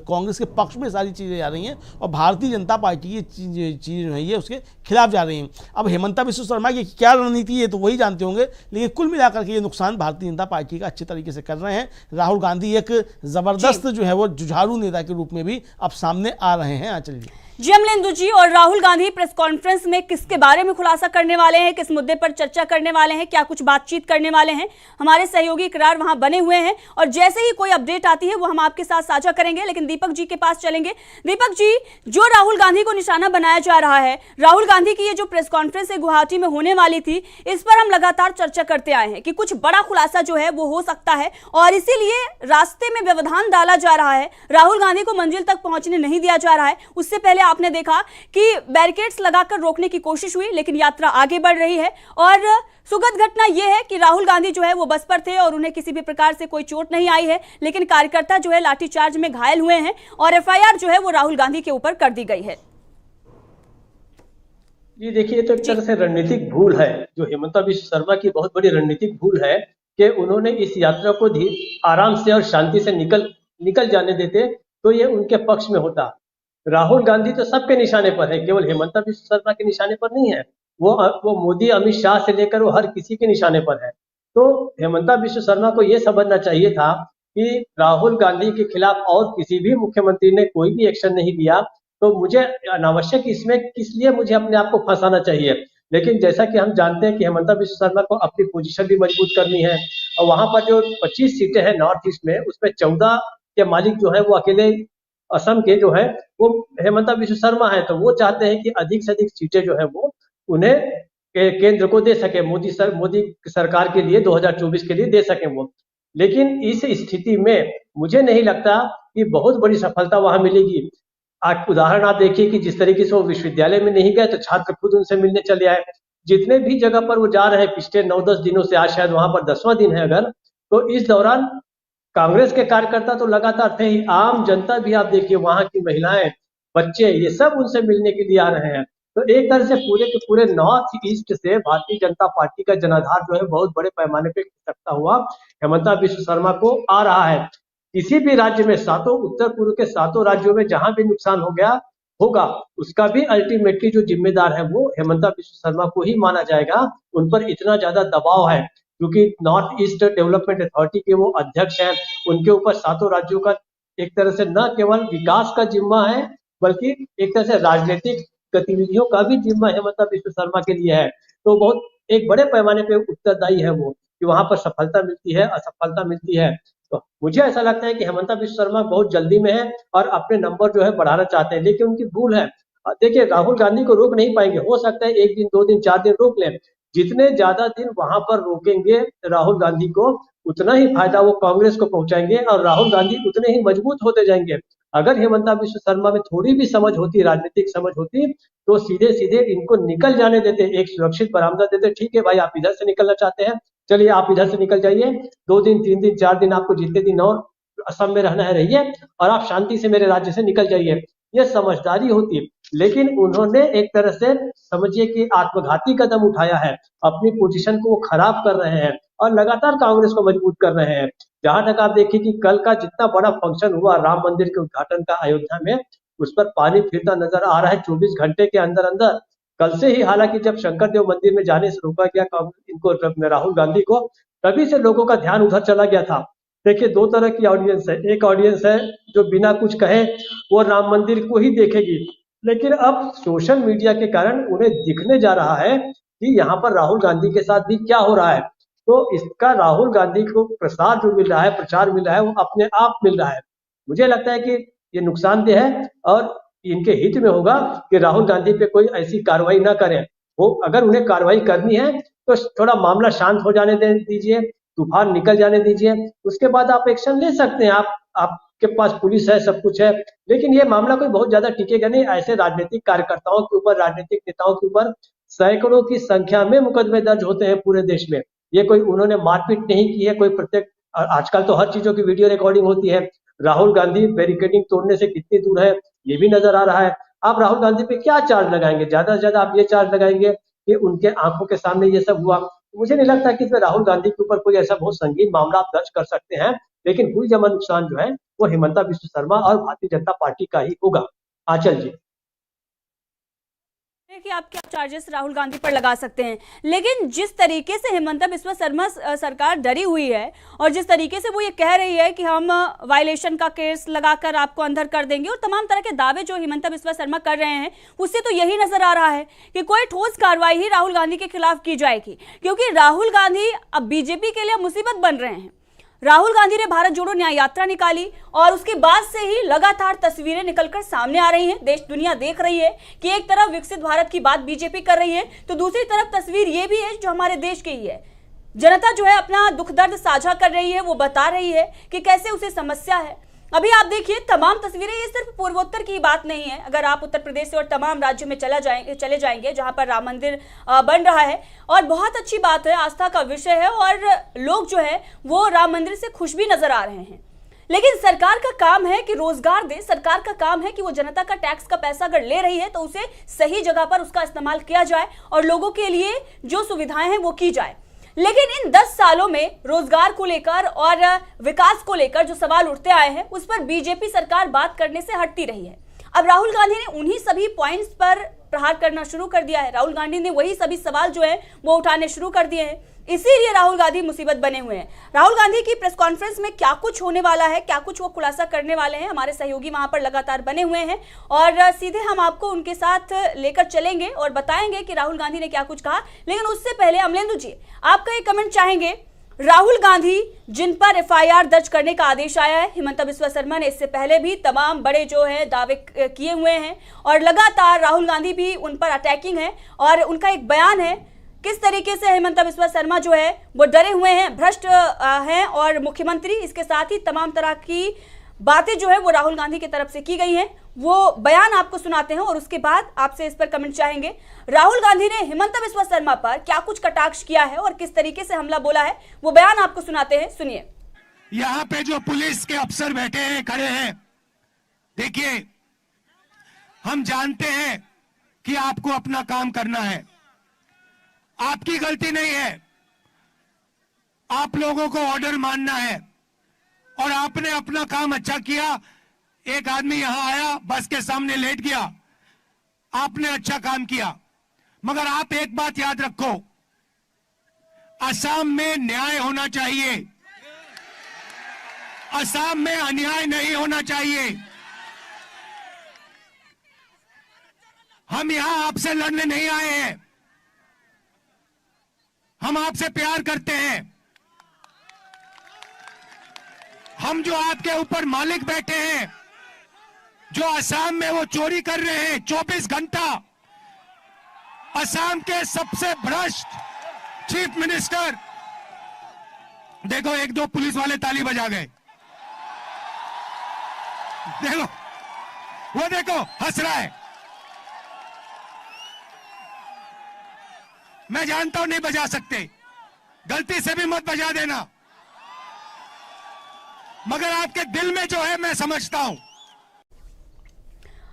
कांग्रेस के पक्ष में सारी चीज़ें जा रही हैं और भारतीय जनता पार्टी की चीज़ें जो है ये उसके खिलाफ जा रही हैं। अब हेमंता विश्व शर्मा की क्या रणनीति है तो वही जानते होंगे, लेकिन कुल मिलाकर के ये नुकसान भारतीय जनता पार्टी का अच्छे तरीके से कर रहे हैं। राहुल गांधी एक ज़बरदस्त जो है वो जुझारू नेता के रूप में भी अब सामने आ रहे हैं। आंचल जी। जी अमलेंदु जी, और राहुल गांधी प्रेस कॉन्फ्रेंस में किसके बारे में खुलासा करने वाले हैं, किस मुद्दे पर चर्चा करने वाले हैं, क्या कुछ बातचीत करने वाले हैं? हमारे सहयोगी इकरार वहां बने हुए हैं और जैसे ही कोई अपडेट आती है वो हम आपके साथ साझा करेंगे। लेकिन दीपक जी के पास चलेंगे। दीपक जी, जो राहुल गांधी को निशाना बनाया जा रहा है, राहुल गांधी की ये जो प्रेस कॉन्फ्रेंस है गुवाहाटी में होने वाली थी, इस पर हम लगातार चर्चा करते आए हैं कि कुछ बड़ा खुलासा जो है वो हो सकता है और इसीलिए रास्ते में व्यवधान डाला जा रहा है, राहुल गांधी को मंजिल तक पहुंचने नहीं दिया जा रहा है। उससे पहले आपने देखा कि बैरिकेड्स लगाकर रोकने की कोशिश हुई, लेकिन यात्रा आगे बढ़ रही है और सुखद घटना यह है कि राहुल गांधी जो है वो बस पर थे और उन्हें किसी भी प्रकार से कोई चोट नहीं आई है, लेकिन कार्यकर्ता जो है लाठीचार्ज में घायल हुए हैं और एफआईआर जो है वो राहुल गांधी के ऊपर कर दी गई है। ये देखिए, तो एक तरह से रणनीतिक भूल है, जो हेमंता विश्व शर्मा की बहुत बड़ी रणनीतिक भूल है कि उन्होंने इस यात्रा को आराम से और शांति से निकल जाने देते तो ये उनके पक्ष में होता। राहुल गांधी तो सबके निशाने पर है, केवल हेमंता विश्व शर्मा के निशाने पर नहीं है। वो मोदी, अमित शाह से लेकर वो हर किसी के निशाने पर है। तो हेमंता विश्व शर्मा को ये समझना चाहिए था कि राहुल गांधी के खिलाफ और किसी भी मुख्यमंत्री ने कोई भी एक्शन नहीं लिया, तो मुझे अनावश्यक इसमें किस लिए मुझे अपने आप को फंसाना चाहिए। लेकिन जैसा कि हम जानते हैं कि हेमंता विश्व शर्मा को अपनी पोजीशन भी मजबूत करनी है और वहां पर जो 25 सीटें हैं नॉर्थ ईस्ट में, उसमें 14 के मालिक जो है वो अकेले असम के जो है वो हेमंता विश्व शर्मा है। तो वो चाहते हैं कि अधिक से अधिक सीटें जो है वो उन्हें केंद्र को दे सके, मोदी सरकार के लिए 2024 के लिए दे सके वो। लेकिन इस स्थिति में मुझे नहीं लगता कि बहुत बड़ी सफलता वहां मिलेगी। आज उदाहरण आप देखिए कि जिस तरीके से वो विश्वविद्यालय में नहीं गए तो छात्र खुद उनसे मिलने चले आए। जितने भी जगह पर वो जा रहे हैं पिछले 9-10 दिनों से, आज शायद वहां पर 10वां दिन है अगर, तो इस दौरान कांग्रेस के कार्यकर्ता तो लगातार थे ही, आम जनता भी आप देखिए, वहां की महिलाएं, बच्चे, ये सब उनसे मिलने के लिए आ रहे हैं। तो एक तरह से पूरे के पूरे नॉर्थ ईस्ट से भारतीय जनता पार्टी का जनाधार जो है बहुत बड़े पैमाने पे खिसकता हुआ हेमंता विश्व शर्मा को आ रहा है। किसी भी राज्य में, उत्तर पूर्व के 7 राज्यों में जहां भी नुकसान हो गया होगा, उसका भी अल्टीमेटली जो जिम्मेदार है वो हेमंता विश्व शर्मा को ही माना जाएगा। उन पर इतना ज्यादा दबाव है क्योंकि नॉर्थ ईस्ट डेवलपमेंट अथॉरिटी के वो अध्यक्ष हैं, उनके ऊपर 7 राज्यों का एक तरह से न केवल विकास का जिम्मा है बल्कि एक तरह से राजनीतिक गतिविधियों का भी जिम्मा हेमंता विश्व शर्मा के लिए है। तो बहुत एक बड़े पैमाने पे उत्तरदायी है वो कि वहां पर सफलता मिलती है, असफलता मिलती है। तो मुझे ऐसा लगता है कि हेमंता विश्व शर्मा बहुत जल्दी में है और अपने नंबर जो है बढ़ाना चाहते हैं, लेकिन उनकी भूल है। देखिए, राहुल गांधी को रोक नहीं पाएंगे, हो सकता है 1 दिन 2 दिन 4 दिन रोक लें। जितने ज्यादा दिन वहां पर रोकेंगे राहुल गांधी को, उतना ही फायदा वो कांग्रेस को पहुंचाएंगे और राहुल गांधी उतने ही मजबूत होते जाएंगे। अगर हेमंता विश्व शर्मा में थोड़ी भी समझ होती, राजनीतिक समझ होती, तो सीधे सीधे इनको निकल जाने देते, एक सुरक्षित बरामदा देते। ठीक है भाई, आप इधर से निकलना चाहते हैं, चलिए आप इधर से निकल जाइए, 2 दिन 3 दिन 4 दिन आपको जितने दिन और असम में रहना है रहिए और आप शांति से मेरे राज्य से निकल जाइए। ये समझदारी होती। लेकिन उन्होंने एक तरह से समझिए कि आत्मघाती कदम उठाया है, अपनी पोजीशन को वो खराब कर रहे हैं और लगातार कांग्रेस को मजबूत कर रहे हैं। जहां तक आप देखिए कि कल का जितना बड़ा फंक्शन हुआ राम मंदिर के उद्घाटन का अयोध्या में, उस पर पानी फिरता नजर आ रहा है 24 घंटे के अंदर अंदर। कल से ही हालांकि जब शंकर देव मंदिर में जाने से रोका गया इनको राहुल गांधी को, तभी से लोगों का ध्यान उधर चला गया था। देखिए दो तरह की ऑडियंस है, एक ऑडियंस है जो बिना कुछ कहे वो राम मंदिर को ही देखेगी, लेकिन अब सोशल मीडिया के कारण उन्हें दिखने जा रहा है कि यहाँ पर राहुल गांधी के साथ भी क्या हो रहा है। तो इसका राहुल गांधी को प्रसार जो मिल रहा है, प्रचार मिल रहा है, वो अपने आप मिल रहा है। मुझे लगता है कि ये नुकसानदेह है और इनके हित में होगा कि राहुल गांधी पे कोई ऐसी कार्रवाई ना करें। वो अगर उन्हें कार्रवाई करनी है तो थोड़ा मामला शांत हो जाने दीजिए, तूफान निकल जाने दीजिए, उसके बाद आप एक्शन ले सकते हैं। आपके पास पुलिस है, सब कुछ है, लेकिन ये मामला कोई बहुत ज्यादा टिकेगा नहीं। ऐसे राजनीतिक कार्यकर्ताओं के ऊपर, राजनीतिक नेताओं के ऊपर सैकड़ों की संख्या में मुकदमे दर्ज होते हैं पूरे देश में। ये कोई उन्होंने मारपीट नहीं की है, कोई प्रत्येक आजकल तो हर चीजों की वीडियो रिकॉर्डिंग होती है। राहुल गांधी बैरिकेडिंग तोड़ने से कितनी दूर है ये भी नजर आ रहा है। आप राहुल गांधी पे क्या चार्ज लगाएंगे? ज्यादा से ज्यादा आप ये चार्ज लगाएंगे कि उनके आंखों के सामने ये सब हुआ। मुझे नहीं लगता कि इसमें राहुल गांधी के ऊपर कोई ऐसा बहुत संगीन मामला आप दर्ज कर सकते हैं, लेकिन हुई जमा नुकसान जो है वो हिमंता बिस्व शर्मा और भारतीय जनता पार्टी का ही होगा। आंचल जी, कि आप क्या चार्जेस राहुल गांधी पर लगा सकते हैं, लेकिन जिस तरीके से हिमंता बिस्वा शर्मा सरकार डरी हुई है और जिस तरीके से वो ये कह रही है कि हम वायलेशन का केस लगाकर आपको अंदर कर देंगे और तमाम तरह के दावे जो हिमंता बिस्वा शर्मा कर रहे हैं, उससे तो यही नजर आ रहा है कि कोई ठोस कार्रवाई ही राहुल गांधी के खिलाफ की जाएगी, क्योंकि राहुल गांधी अब बीजेपी के लिए मुसीबत बन रहे हैं। राहुल गांधी ने भारत जोड़ो न्याय यात्रा निकाली और उसके बाद से ही लगातार तस्वीरें निकलकर सामने आ रही हैं। देश दुनिया देख रही है कि एक तरफ विकसित भारत की बात बीजेपी कर रही है, तो दूसरी तरफ तस्वीर ये भी है जो हमारे देश की ही है। जनता जो है अपना दुख दर्द साझा कर रही है, वो बता रही है कि कैसे उसे समस्या है। अभी आप देखिए तमाम तस्वीरें, ये सिर्फ पूर्वोत्तर की बात नहीं है। अगर आप उत्तर प्रदेश से और तमाम राज्यों में चले जाएंगे जहां पर राम मंदिर बन रहा है, और बहुत अच्छी बात है, आस्था का विषय है और लोग जो है वो राम मंदिर से खुश भी नजर आ रहे हैं। लेकिन सरकार का काम है कि रोजगार दे, सरकार का काम है कि वो जनता का टैक्स का पैसा अगर ले रही है तो उसे सही जगह पर उसका इस्तेमाल किया जाए और लोगों के लिए जो सुविधाएं हैं वो की जाए। लेकिन इन 10 सालों में रोजगार को लेकर और विकास को लेकर जो सवाल उठते आए हैं, उस पर बीजेपी सरकार बात करने से हटती रही है। अब राहुल गांधी ने उन्हीं सभी पॉइंट्स पर प्रहार करना शुरू कर दिया है। राहुल गांधी ने वही सभी सवाल जो है वो उठाने शुरू कर दिए हैं। इसीलिए राहुल गांधी मुसीबत बने हुए हैं। राहुल गांधी की प्रेस कॉन्फ्रेंस में क्या कुछ होने वाला है, क्या कुछ वो खुलासा करने वाले हैं, हमारे सहयोगी वहां पर लगातार बने हुए हैं और सीधे हम आपको उनके साथ लेकर चलेंगे और बताएंगे कि राहुल गांधी ने क्या कुछ कहा। लेकिन उससे पहले अमलेंदु जी, आपका एक कमेंट चाहेंगे। राहुल गांधी जिन पर एफआईआर दर्ज करने का आदेश आया है, हिमंता बिस्वा शर्मा ने इससे पहले भी तमाम बड़े जो है दावे किए हुए हैं और लगातार राहुल गांधी भी उन पर अटैकिंग है और उनका एक बयान है किस तरीके से हिमंता बिस्वा शर्मा जो है वो डरे हुए हैं, भ्रष्ट हैं और मुख्यमंत्री, इसके साथ ही तमाम तरह की बातें जो है वो राहुल गांधी की तरफ से की गई हैं। वो बयान आपको सुनाते हैं और उसके बाद आपसे इस पर कमेंट चाहेंगे। राहुल गांधी ने हिमंता बिस्वा शर्मा पर क्या कुछ कटाक्ष किया है और किस तरीके से हमला बोला है, वो बयान आपको सुनाते हैं, सुनिए। यहाँ पे जो पुलिस के अफसर बैठे हैं, खड़े हैं, देखिए हम जानते हैं कि आपको अपना काम करना है, आपकी गलती नहीं है, आप लोगों को ऑर्डर मानना है और आपने अपना काम अच्छा किया। एक आदमी यहां आया, बस के सामने लेट गया, आपने अच्छा काम किया, मगर आप एक बात याद रखो, असम में न्याय होना चाहिए, असम में अन्याय नहीं होना चाहिए। हम यहां आपसे लड़ने नहीं आए हैं, हम आपसे प्यार करते हैं। हम जो आपके ऊपर मालिक बैठे हैं, जो असम में वो चोरी कर रहे हैं 24 घंटा, असम के सबसे भ्रष्ट चीफ मिनिस्टर, देखो एक दो पुलिस वाले ताली बजा गए, देखो वो, देखो हंस रहा है। मैं जानता हूं नहीं बजा सकते, गलती से भी मत बजा देना, मगर आपके दिल में जो है मैं समझता हूं।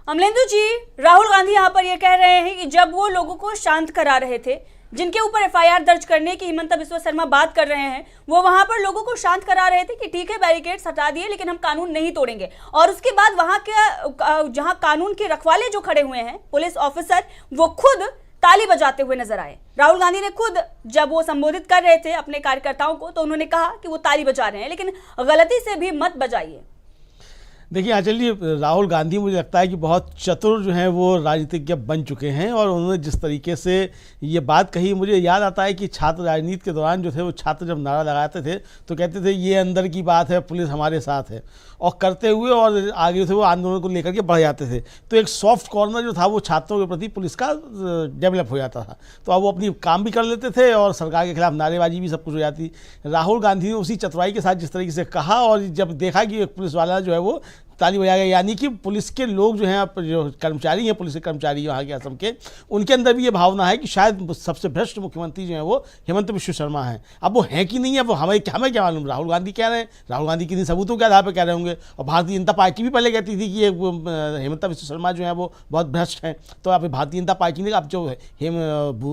अमलेंदु जी, राहुल गांधी यहाँ पर ये कह रहे हैं कि जब वो लोगों को शांत करा रहे थे, जिनके ऊपर एफआईआर दर्ज करने की हिमंता बिस्वा शर्मा बात कर रहे हैं, वो वहां पर लोगों को शांत करा रहे थे कि ठीक है बैरिकेड्स हटा दिए लेकिन हम कानून नहीं तोड़ेंगे। और उसके बाद वहां के जहां कानून के रखवाले जो खड़े हुए हैं पुलिस ऑफिसर, वो खुद ताली बजाते हुए नजर आए। राहुल गांधी ने खुद जब वो संबोधित कर रहे थे अपने कार्यकर्ताओं को तो उन्होंने कहा कि वो ताली बजा रहे हैं, लेकिन गलती से भी मत बजाइए। देखिए आंचल जी, राहुल गांधी मुझे लगता है कि बहुत चतुर जो हैं वो राजनीतिज्ञ बन चुके हैं, और उन्होंने जिस तरीके से ये बात कही, मुझे याद आता है कि छात्र राजनीति के दौरान जो थे वो छात्र जब नारा लगाते थे तो कहते थे ये अंदर की बात है, पुलिस हमारे साथ है, और करते हुए और आगे से वो आंदोलन को लेकर के बढ़ जाते थे। तो एक सॉफ्ट कॉर्नर जो था वो छात्रों के प्रति पुलिस का डेवलप हो जाता था, तो अब वो अपनी काम भी कर लेते थे और सरकार के खिलाफ नारेबाजी भी सब कुछ हो जाती। राहुल गांधी ने उसी चतुराई के साथ जिस तरीके से कहा, और जब देखा कि एक पुलिस वाला जो है वो ताली बजा गया, यानी कि पुलिस के लोग जो हैं, जो कर्मचारी हैं, पुलिस के कर्मचारी वहाँ के असम के, उनके अंदर भी ये भावना है कि शायद सबसे भ्रष्ट मुख्यमंत्री जो है वो हेमंत बिस्वा शर्मा हैं। अब वो हैं कि नहीं है वो हमें क्या मालूम, राहुल गांधी कह रहे हैं, राहुल गांधी किन्हीं सबूतों के आधार पर कह रहे होंगे। और भारतीय जनता पार्टी भी पहले कहती थी कि ये हेमंत बिस्वा शर्मा जो है वो बहुत भ्रष्ट हैं। तो अब भारतीय जनता पार्टी ने अब जो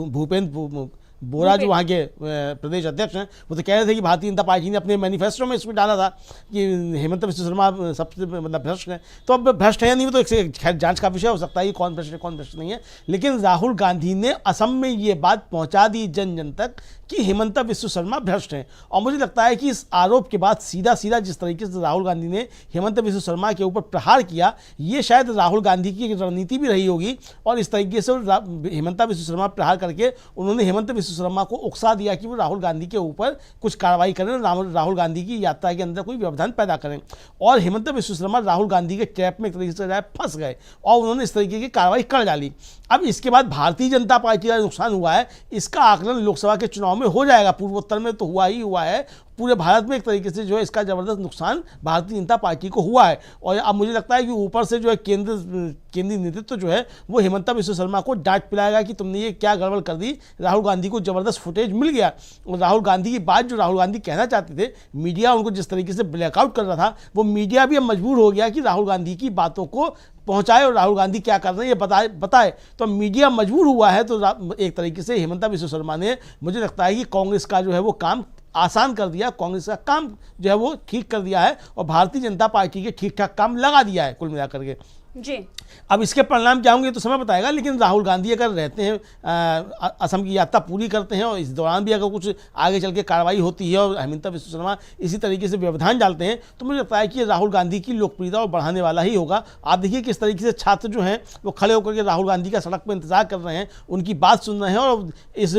भूपेंद्र बोरा जो वहाँ के प्रदेश अध्यक्ष हैं, वो तो कह रहे थे कि भारतीय जनता पार्टी ने अपने मैनिफेस्टो में इसमें डाला था कि हेमंत बिस्वा शर्मा सबसे मतलब भ्रष्ट है। तो अब भ्रष्ट है नहीं, वो तो एक खैर जांच का विषय हो सकता है कि कौन भ्रष्ट है कौन भ्रष्ट नहीं है, लेकिन राहुल गांधी ने असम में ये बात पहुंचा दी जन जन तक कि हेमंत बिस्वा शर्मा भ्रष्ट हैं। और मुझे लगता है कि इस आरोप के बाद सीधा सीधा जिस तरीके से राहुल गांधी ने हेमंत बिस्वा शर्मा के ऊपर प्रहार किया, ये शायद राहुल गांधी की रणनीति भी रही होगी, और इस तरीके से हेमंत बिस्वा शर्मा प्रहार करके उन्होंने हेमंत बिस्वा शर्मा को उकसा दिया कि वो राहुल गांधी के ऊपर कुछ कार्रवाई करें, राहुल गांधी की यात्रा के अंदर कोई व्यवधान पैदा करें। और हेमंत बिस्वा शर्मा राहुल गांधी के ट्रैप में एक तरीके से फंस गए और उन्होंने इस तरीके की कार्रवाई कर डाली। अब इसके बाद भारतीय जनता पार्टी का नुकसान हुआ है, इसका आकलन लोकसभा के चुनाव में हो जाएगा। पूर्वोत्तर में तो हुआ ही हुआ है, पूरे भारत में एक तरीके से जो है इसका जबरदस्त नुकसान भारतीय जनता पार्टी को हुआ है। और अब मुझे लगता है कि ऊपर से जो है केंद्रीय नेतृत्व जो है वो हेमंत बिस्वा शर्मा को डांट पिलाएगा कि तुमने ये क्या गड़बड़ कर दी। राहुल गांधी को जबरदस्त फुटेज मिल गया, और राहुल गांधी की बात जो राहुल गांधी कहना चाहते थे, मीडिया उनको जिस तरीके से ब्लैकआउट कर रहा था, वो मीडिया भी अब मजबूर हो गया कि राहुल गांधी की बातों को पहुंचाए और राहुल गांधी क्या कर रहे हैं ये बताए। तो मीडिया मजबूर हुआ है। तो एक तरीके से हेमंत बिस्वा शर्मा ने, मुझे लगता है कि कांग्रेस का जो है वो काम आसान कर दिया, कांग्रेस का काम जो है वो ठीक कर दिया है, और भारतीय जनता पार्टी के ठीक ठाक काम लगा दिया है कुल मिलाकर के जी। अब इसके परिणाम क्या होंगे तो समय बताएगा, लेकिन राहुल गांधी अगर रहते हैं, असम की यात्रा पूरी करते हैं, और इस दौरान भी अगर कुछ आगे चल के कार्रवाई होती है और हेमंत बिस्वा शर्मा इसी तरीके से व्यवधान डालते हैं, तो मुझे लगता है कि राहुल गांधी की लोकप्रियता और बढ़ाने वाला ही होगा। आप देखिए किस तरीके से छात्र जो हैं वो खड़े होकर के राहुल गांधी का सड़क पर इंतजार कर रहे हैं, उनकी बात सुन रहे हैं, और इस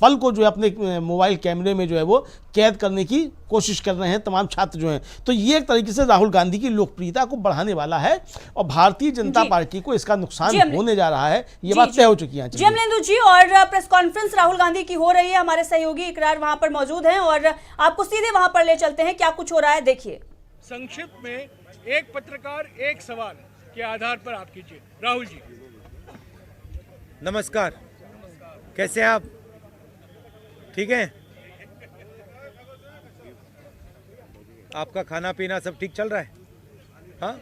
पल को जो है अपने मोबाइल कैमरे में जो है वो कैद करने की कोशिश कर रहे हैं तमाम छात्र जो हैं। तो ये एक तरीके से राहुल गांधी की लोकप्रियता को बढ़ाने वाला है, और भारतीय जनता पार्टी को इसका नुकसान होने जा रहा है, ये बात तय हो चुकी है। जी अमलेंदु जी, और प्रेस कॉन्फ्रेंस राहुल गांधी की हो रही है, हमारे सहयोगी इकरार वहां पर मौजूद हैं और आपको सीधे वहां पर ले चलते हैं, क्या कुछ हो रहा है देखिए। संक्षिप्त में एक पत्रकार एक सवाल के आधार पर आप कीजिए। राहुल जी नमस्कार, कैसे हैं आप? ठीक है, आपका खाना पीना सब ठीक चल रहा है? हाँ,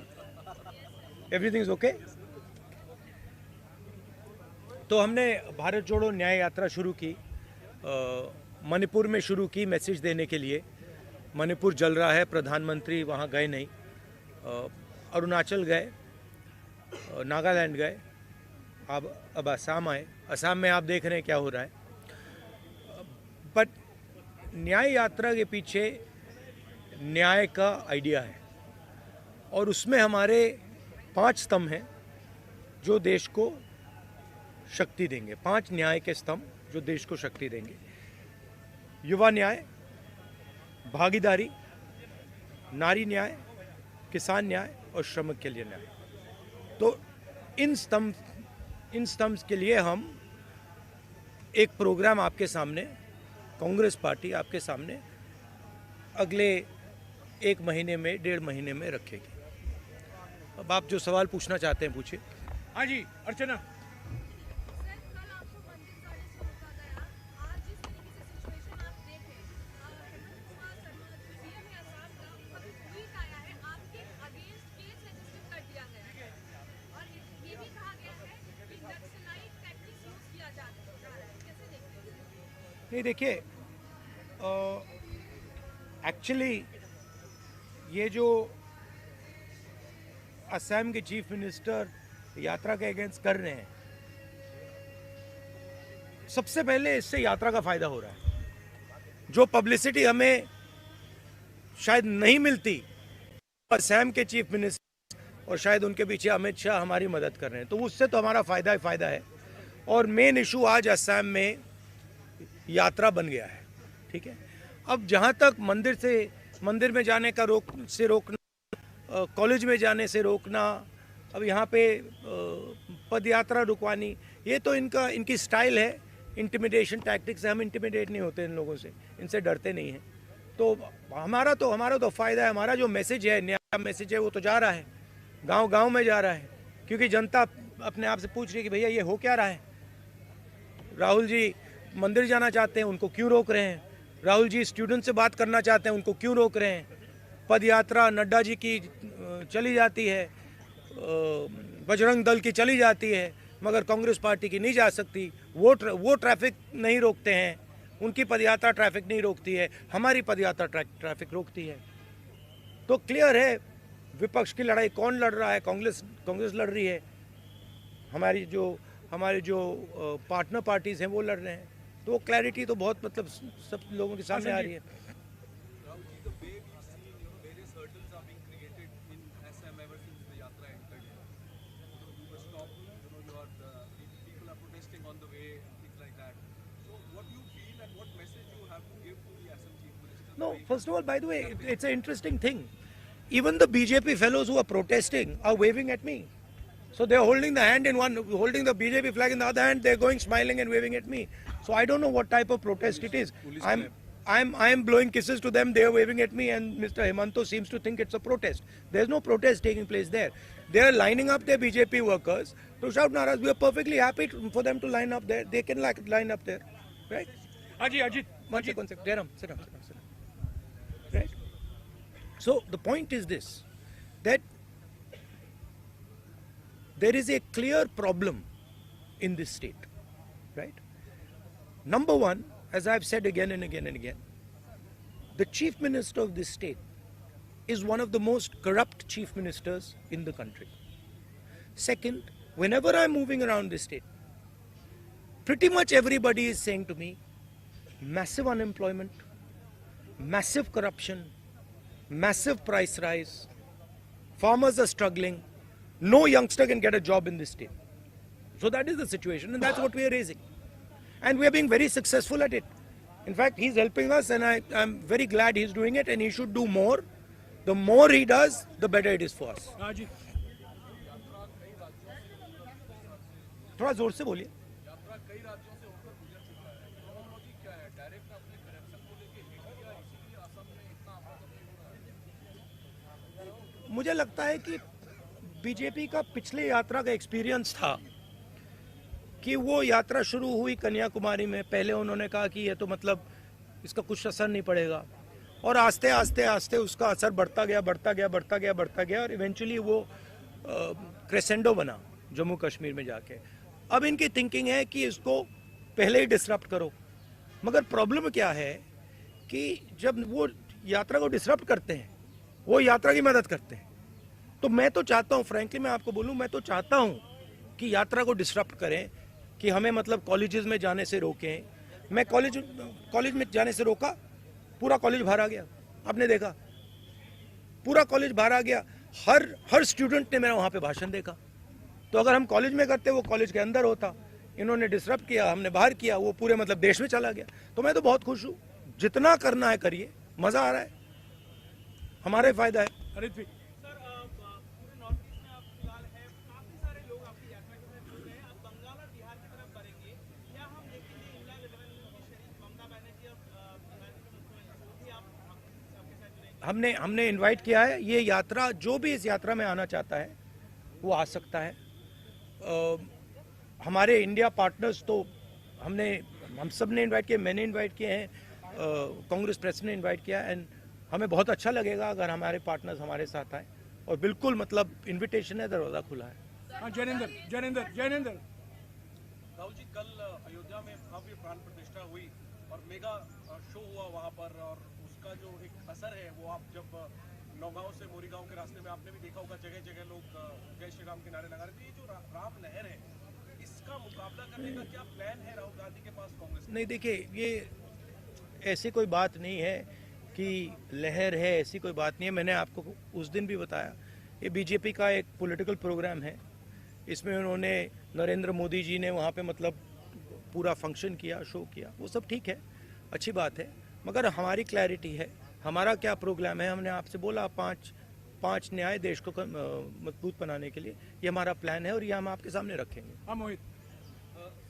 एवरीथिंग इज ओके। तो हमने भारत जोड़ो न्याय यात्रा शुरू की, मणिपुर में शुरू की मैसेज देने के लिए। मणिपुर जल रहा है, प्रधानमंत्री वहाँ गए नहीं, अरुणाचल गए, नागालैंड गए, अब असम आए। असम में आप देख रहे हैं क्या हो रहा है। बट न्याय यात्रा के पीछे न्याय का आइडिया है, और उसमें हमारे 5 स्तंभ हैं जो देश को शक्ति देंगे। 5 न्याय के स्तंभ जो देश को शक्ति देंगे। युवा न्याय, भागीदारी, नारी न्याय, किसान न्याय और श्रमिक के लिए न्याय। तो इन स्तंभ के लिए हम एक प्रोग्राम आपके सामने, कांग्रेस पार्टी आपके सामने अगले 1 महीने में, 1.5 महीने में रखेगी। अब आप जो सवाल पूछना चाहते हैं पूछिए। हाँ जी, अर्चना। नहीं देखिए, एक्चुअली ये जो असम के चीफ मिनिस्टर यात्रा के अगेंस्ट कर रहे हैं, सबसे पहले इससे यात्रा का फायदा हो रहा है। जो पब्लिसिटी हमें शायद नहीं मिलती, असम के चीफ मिनिस्टर और शायद उनके पीछे अमित शाह हमारी मदद कर रहे हैं, तो उससे तो हमारा फायदा ही फायदा है। और मेन इशू आज असम में यात्रा बन गया है, ठीक है। अब जहां तक मंदिर में जाने का रोकना, कॉलेज में जाने से रोकना, अब यहाँ पे पद यात्रा रुकवानी, ये तो इनकी स्टाइल है, इंटिमिडेशन टैक्टिक्स है। हम इंटिमिडेट नहीं होते इन लोगों से, इनसे डरते नहीं हैं। तो हमारा तो फ़ायदा है। हमारा जो मैसेज है, नया मैसेज है, वो तो जा रहा है, गांव में जा रहा है, क्योंकि जनता अपने आप से पूछ रही है कि भैया ये हो क्या रहा है। राहुल जी मंदिर जाना चाहते हैं, उनको क्यों रोक रहे हैं। राहुल जी स्टूडेंट से बात करना चाहते हैं, उनको क्यों रोक रहे हैं। पद यात्रा नड्डा जी की चली जाती है, बजरंग दल की चली जाती है, मगर कांग्रेस पार्टी की नहीं जा सकती। वो ट्रैफिक नहीं रोकते हैं, उनकी पदयात्रा ट्रैफिक नहीं रोकती है, हमारी पदयात्रा ट्रैफिक रोकती है। तो क्लियर है विपक्ष की लड़ाई कौन लड़ रहा है, कांग्रेस लड़ रही है, हमारे जो पार्टनर पार्टीज हैं वो लड़ रहे हैं। तो वो क्लैरिटी तो बहुत मतलब सब लोगों के सामने आ रही है। No, first of all, by the way, it's an interesting thing. Even the BJP fellows who are protesting are waving at me. So they're holding the BJP flag in the other hand. They're going smiling and waving at me. So I don't know what type of protest it is. I'm blowing kisses to them. They're waving at me, and Mr. Hemanto seems to think it's a protest. There's no protest taking place there. They're lining up their BJP workers to shout naras. We are perfectly happy for them to line up there. They can line up there, right? Ajit. One second. Sit down. Right? So the point is this, that there is a clear problem in this state, right? Number one, as I've said again and again and again, the chief minister of this state is one of the most corrupt chief ministers in the country. Second, whenever I'm moving around this state, pretty much everybody is saying to me, massive unemployment, massive corruption, massive price rise, farmers are struggling, no youngster can get a job in this state. So that is the situation, and that's what we are raising. And we are being very successful at it. In fact, he's helping us, and I'm very glad he's doing it, and he should do more. The more he does, the better it is for us. थोड़ा जोर से बोलिए। मुझे लगता है कि BJP का पिछले यात्रा का एक्सपीरियंस था कि वो यात्रा शुरू हुई कन्याकुमारी में। पहले उन्होंने कहा कि ये तो मतलब इसका कुछ असर नहीं पड़ेगा, और आस्ते आस्ते उसका असर बढ़ता गया और इवेंचुअली वो क्रेसेंडो बना जम्मू कश्मीर में जाके। अब इनकी थिंकिंग है कि इसको पहले ही डिसरप्ट करो, मगर प्रॉब्लम क्या है कि जब वो यात्रा को डिसरप्ट करते हैं, वो यात्रा की मदद करते हैं। तो मैं तो चाहता हूँ, फ्रैंकली मैं आपको बोलूँ, मैं तो चाहता हूँ कि यात्रा को डिसरप्ट करें, कि हमें मतलब कॉलेजेस में जाने से रोकें। मैं कॉलेज में जाने से रोका, पूरा कॉलेज भरा गया, आपने देखा, पूरा कॉलेज भरा गया, हर स्टूडेंट ने मेरा वहाँ पे भाषण देखा। तो अगर हम कॉलेज में करते, वो कॉलेज के अंदर होता, इन्होंने डिसरप्ट किया, हमने बाहर किया, वो पूरे मतलब देश में चला गया। तो मैं तो बहुत खुश हूँ, जितना करना है करिए, मजा आ रहा है, हमारे फायदा है। हमने इनवाइट किया है। ये यात्रा, जो भी इस यात्रा में आना चाहता है वो आ सकता है। हमारे इंडिया पार्टनर्स तो हम सब ने इनवाइट किए, मैंने इनवाइट किए हैं, कांग्रेस प्रेसिडेंट ने इनवाइट किया, एंड हमें बहुत अच्छा लगेगा अगर हमारे पार्टनर्स हमारे साथ आए। और बिल्कुल मतलब इनविटेशन है, दरवाजा खुला है। जैनेंद्र राहुल जी, कल अयोध्या में भव्य प्राण प्रतिष्ठा हुई और मेगा शो हुआ वहाँ पर, और उसका जो एक असर है वो आप जब नौगांव से मोरीगांव के रास्ते में आपने भी देखा होगा, जगह जगह लोग जय श्री राम के नारे लगा रहे थे। ये जो राम लहर है, इसका मुकाबला करने का क्या प्लान है राहुल गांधी के पास, कांग्रेस? नहीं, देखिए, ये ऐसी कोई बात नहीं है कि लहर है, ऐसी कोई बात नहीं है। मैंने आपको उस दिन भी बताया, ये बीजेपी का एक पॉलिटिकल प्रोग्राम है। इसमें उन्होंने नरेंद्र मोदी जी ने वहाँ पे मतलब पूरा फंक्शन किया, शो किया, वो सब ठीक है, अच्छी बात है। मगर हमारी क्लैरिटी है, हमारा क्या प्रोग्राम है। हमने आपसे बोला पांच न्याय देश को मजबूत बनाने के लिए, ये हमारा प्लान है और ये हम आपके सामने रखेंगे। हाँ मोहित।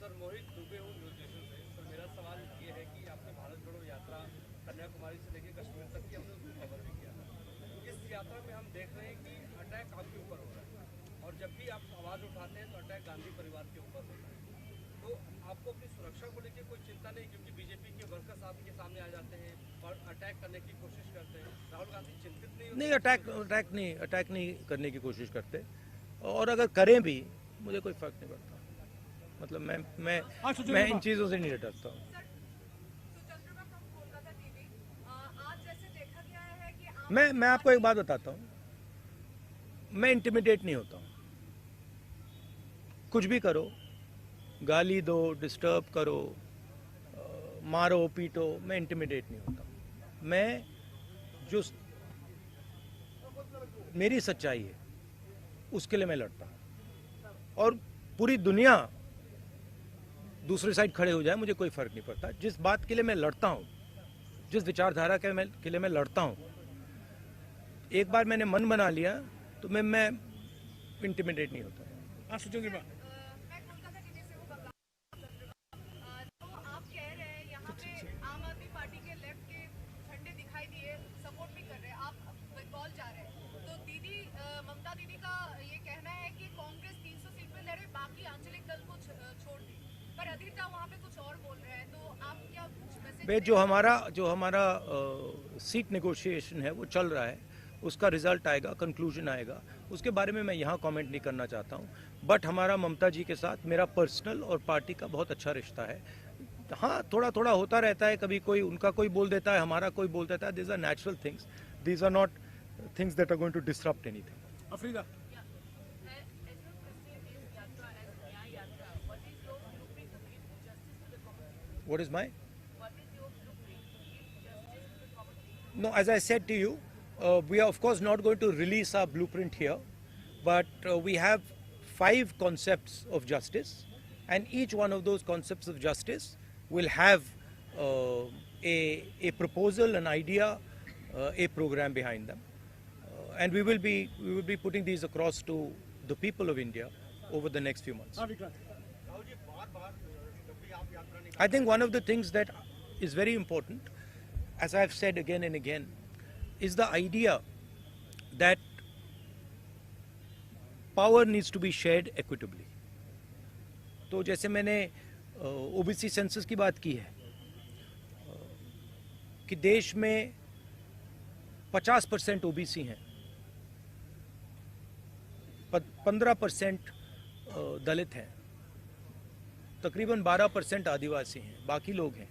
सर, मोहित दुबे हूँ न्यूज नेशन से। सर, मेरा सवाल ये है कि आपने भारत जोड़ो यात्रा कन्याकुमारी से लेकर कश्मीर तक की हमने उसको कवर भी किया। इस यात्रा में हम देख रहे हैं कि अटैक आपके ऊपर हो रहा है, और जब भी आप आवाज़ उठाते हैं तो अटैक गांधी परिवार के ऊपर होता है। तो आपको अपनी सुरक्षा को लेकर कोई चिंता नहीं, क्योंकि बीजेपी के वर्कर्स आपके सामने आ जाते हैं और अटैक करने की कोशिश करते हैं। राहुल गांधी चिंतित नहीं? अटैक नहीं करने की कोशिश करते, और अगर करें भी मुझे कोई फर्क नहीं पड़ता। मतलब मैं इन चीज़ों से नहीं डरता हूँ। मैं आपको एक बात बताता हूँ, मैं इंटिमिडेट नहीं होता हूँ। कुछ भी करो, गाली दो, डिस्टर्ब करो, मारो पीटो, मैं इंटिमिडेट नहीं होता हूँ। मैं जो मेरी सच्चाई है उसके लिए मैं लड़ता हूँ, और पूरी दुनिया दूसरी साइड खड़े हो जाए, मुझे कोई फर्क नहीं पड़ता। जिस बात के लिए मैं लड़ता हूँ, जिस विचारधारा के लिए मैं लड़ता हूँ, एक बार मैंने मन बना लिया तो मैं इंटिमिडेट नहीं होता। हाँ, सोचोगे बा जो हमारा सीट नेगोशिएशन है वो चल रहा है, उसका रिजल्ट आएगा, कंक्लूजन आएगा, उसके बारे में मैं यहाँ कमेंट नहीं करना चाहता हूँ। बट हमारा ममता जी के साथ मेरा पर्सनल और पार्टी का बहुत अच्छा रिश्ता है। हाँ, थोड़ा थोड़ा होता रहता है, कभी कोई उनका कोई बोल देता है, हमारा कोई बोल देता है। These are natural things, these are not things that are going to disrupt anything. Afrida, What is my? No, as I said to you, we are of course not going to release our blueprint here, but we have 5 concepts of justice, and each one of those concepts of justice will have a proposal, an idea, a program behind them, and we will be putting these across to the people of India over the next few months. I think one of the things that is very important, as I've said again and again, is the idea that power needs to be shared equitably. तो जैसे मैंने OBC census की बात की है कि देश में 50% ओबीसी हैं, 15% दलित हैं, तकरीबन 12% आदिवासी हैं, बाकी लोग हैं।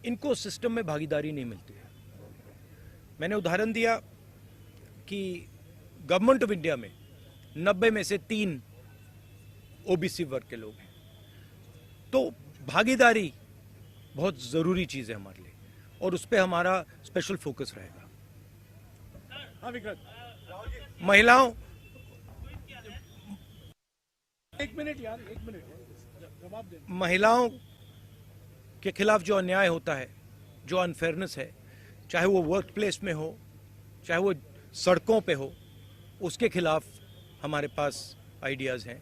इनको सिस्टम में भागीदारी नहीं मिलती है। मैंने उदाहरण दिया कि गवर्नमेंट ऑफ इंडिया में 90 में से 3 ओबीसी वर्ग के लोग हैं। तो भागीदारी बहुत ज़रूरी चीज़ है हमारे लिए, और उस पर हमारा स्पेशल फोकस रहेगा। महिलाओं, एक मिनट यार, एक मिनट जवाब दे। महिलाओं के खिलाफ जो अन्याय होता है, जो अनफेयरनेस है, चाहे वो वर्क प्लेस में हो, चाहे वो सड़कों पे हो, उसके खिलाफ हमारे पास आइडियाज़ हैं।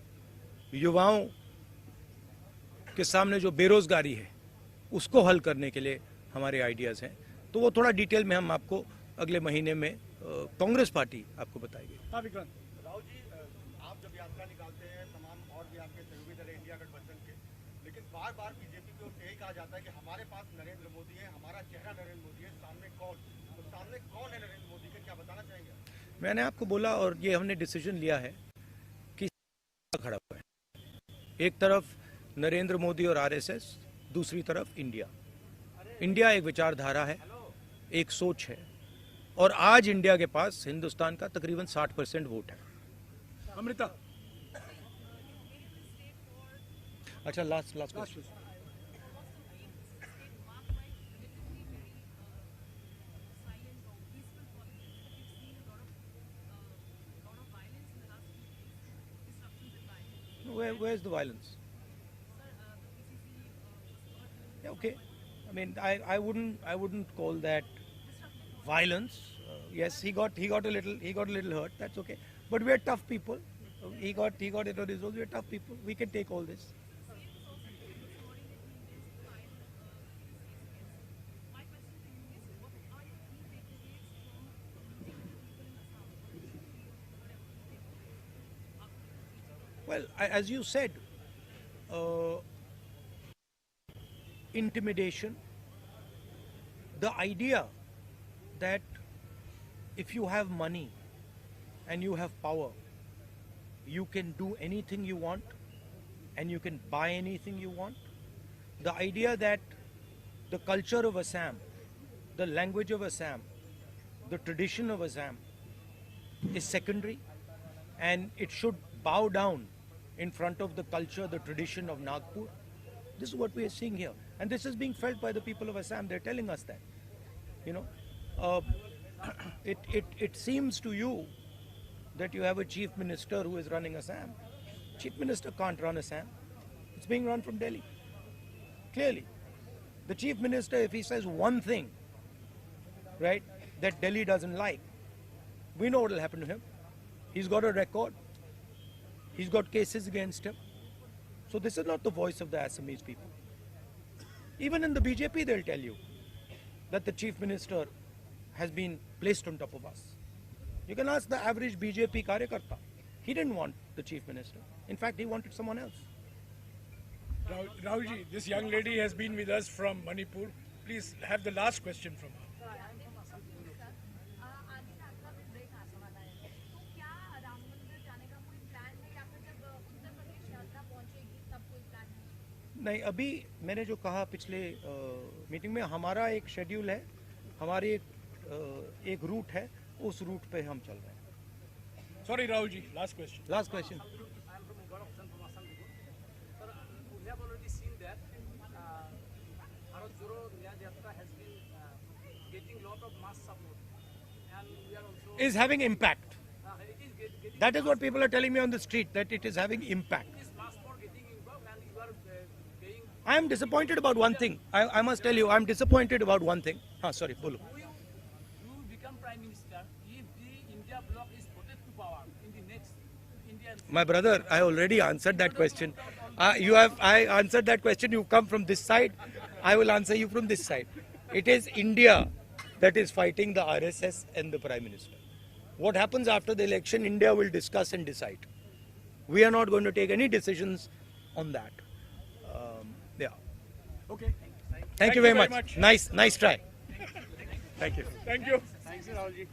युवाओं के सामने जो बेरोज़गारी है उसको हल करने के लिए हमारे आइडियाज़ हैं। तो वो थोड़ा डिटेल में हम आपको अगले महीने में कांग्रेस पार्टी आपको बताएगी। राहुल जी, आप जब यात्रा निकालते हैं, तमाम और भी आपके सहयोगी दल इंडिया गठबंधन के, लेकिन बार बार बीजेपी की ओर से यही कहा जाता है कि हमारे पास नरेंद्र मोदी है, हमारा चेहरा नरेंद्र मोदी है, सामने कौन, तो सामने कौन है नरेंद्र मोदी के, क्या बताना चाहेंगे? मैंने आपको बोला, और ये हमने डिसीजन लिया है कि खड़ा हुआ है। एक तरफ नरेंद्र मोदी और आरएसएस, दूसरी तरफ इंडिया। इंडिया एक विचारधारा है, एक सोच है, और आज इंडिया के पास हिंदुस्तान का तकरीबन 60% वोट है। अमृता, अच्छा, last question. Where's the violence? Yeah, okay. I mean, I wouldn't call that violence. Yes, he got a little hurt. That's okay. But we are tough people. He got it on his own. We are tough people. We can take all this. Well, as you said, intimidation, the idea that if you have money and you have power, you can do anything you want and you can buy anything you want. The idea that the culture of Assam, the language of Assam, the tradition of Assam is secondary and it should bow down in front of the culture, the tradition of Nagpur. This is what we are seeing here. And this is being felt by the people of Assam. They're telling us that. You know, it seems to you that you have a chief minister who is running Assam. Chief minister can't run Assam. It's being run from Delhi. Clearly. The chief minister, if he says one thing, right, that Delhi doesn't like, we know what will happen to him. He's got a record. He's got cases against him. So this is not the voice of the Assamese people. Even in the BJP, they'll tell you that the chief minister has been placed on top of us. You can ask the average BJP karyakarta. He didn't want the chief minister. In fact, he wanted someone else. Rahulji, this young lady has been with us from Manipur. Please have the last question from her. नहीं, अभी मैंने जो कहा पिछले meeting में, हमारा एक schedule है, हमारी एक रूट है, उस रूट पे हम चल रहे हैं। Sorry, Rahul ji, last question. Last question. I am from Uttarakhand, from Assam. Sir, we have already seen that Bharat Jodo Nyaya Yatra has been getting lot of mass support, and we are also Is having impact. it is getting That is what people are telling me on the street, that it is having impact. this mass for getting involved, and you are paying. I am disappointed about one thing. I must tell you, I am disappointed about one thing. Sorry, bolo. You become Prime Minister if the India bloc is voted to power in the next Indian. My brother, I already answered that question. I answered that question. You come from this side. I will answer you from this side. It is India that is fighting the RSS and the Prime Minister. What happens after the election, India will discuss and decide. We are not going to take any decisions on that. Yeah. Okay. Thank you very much. Nice try. Thank you. Thank you. Thanks, Rahul ji.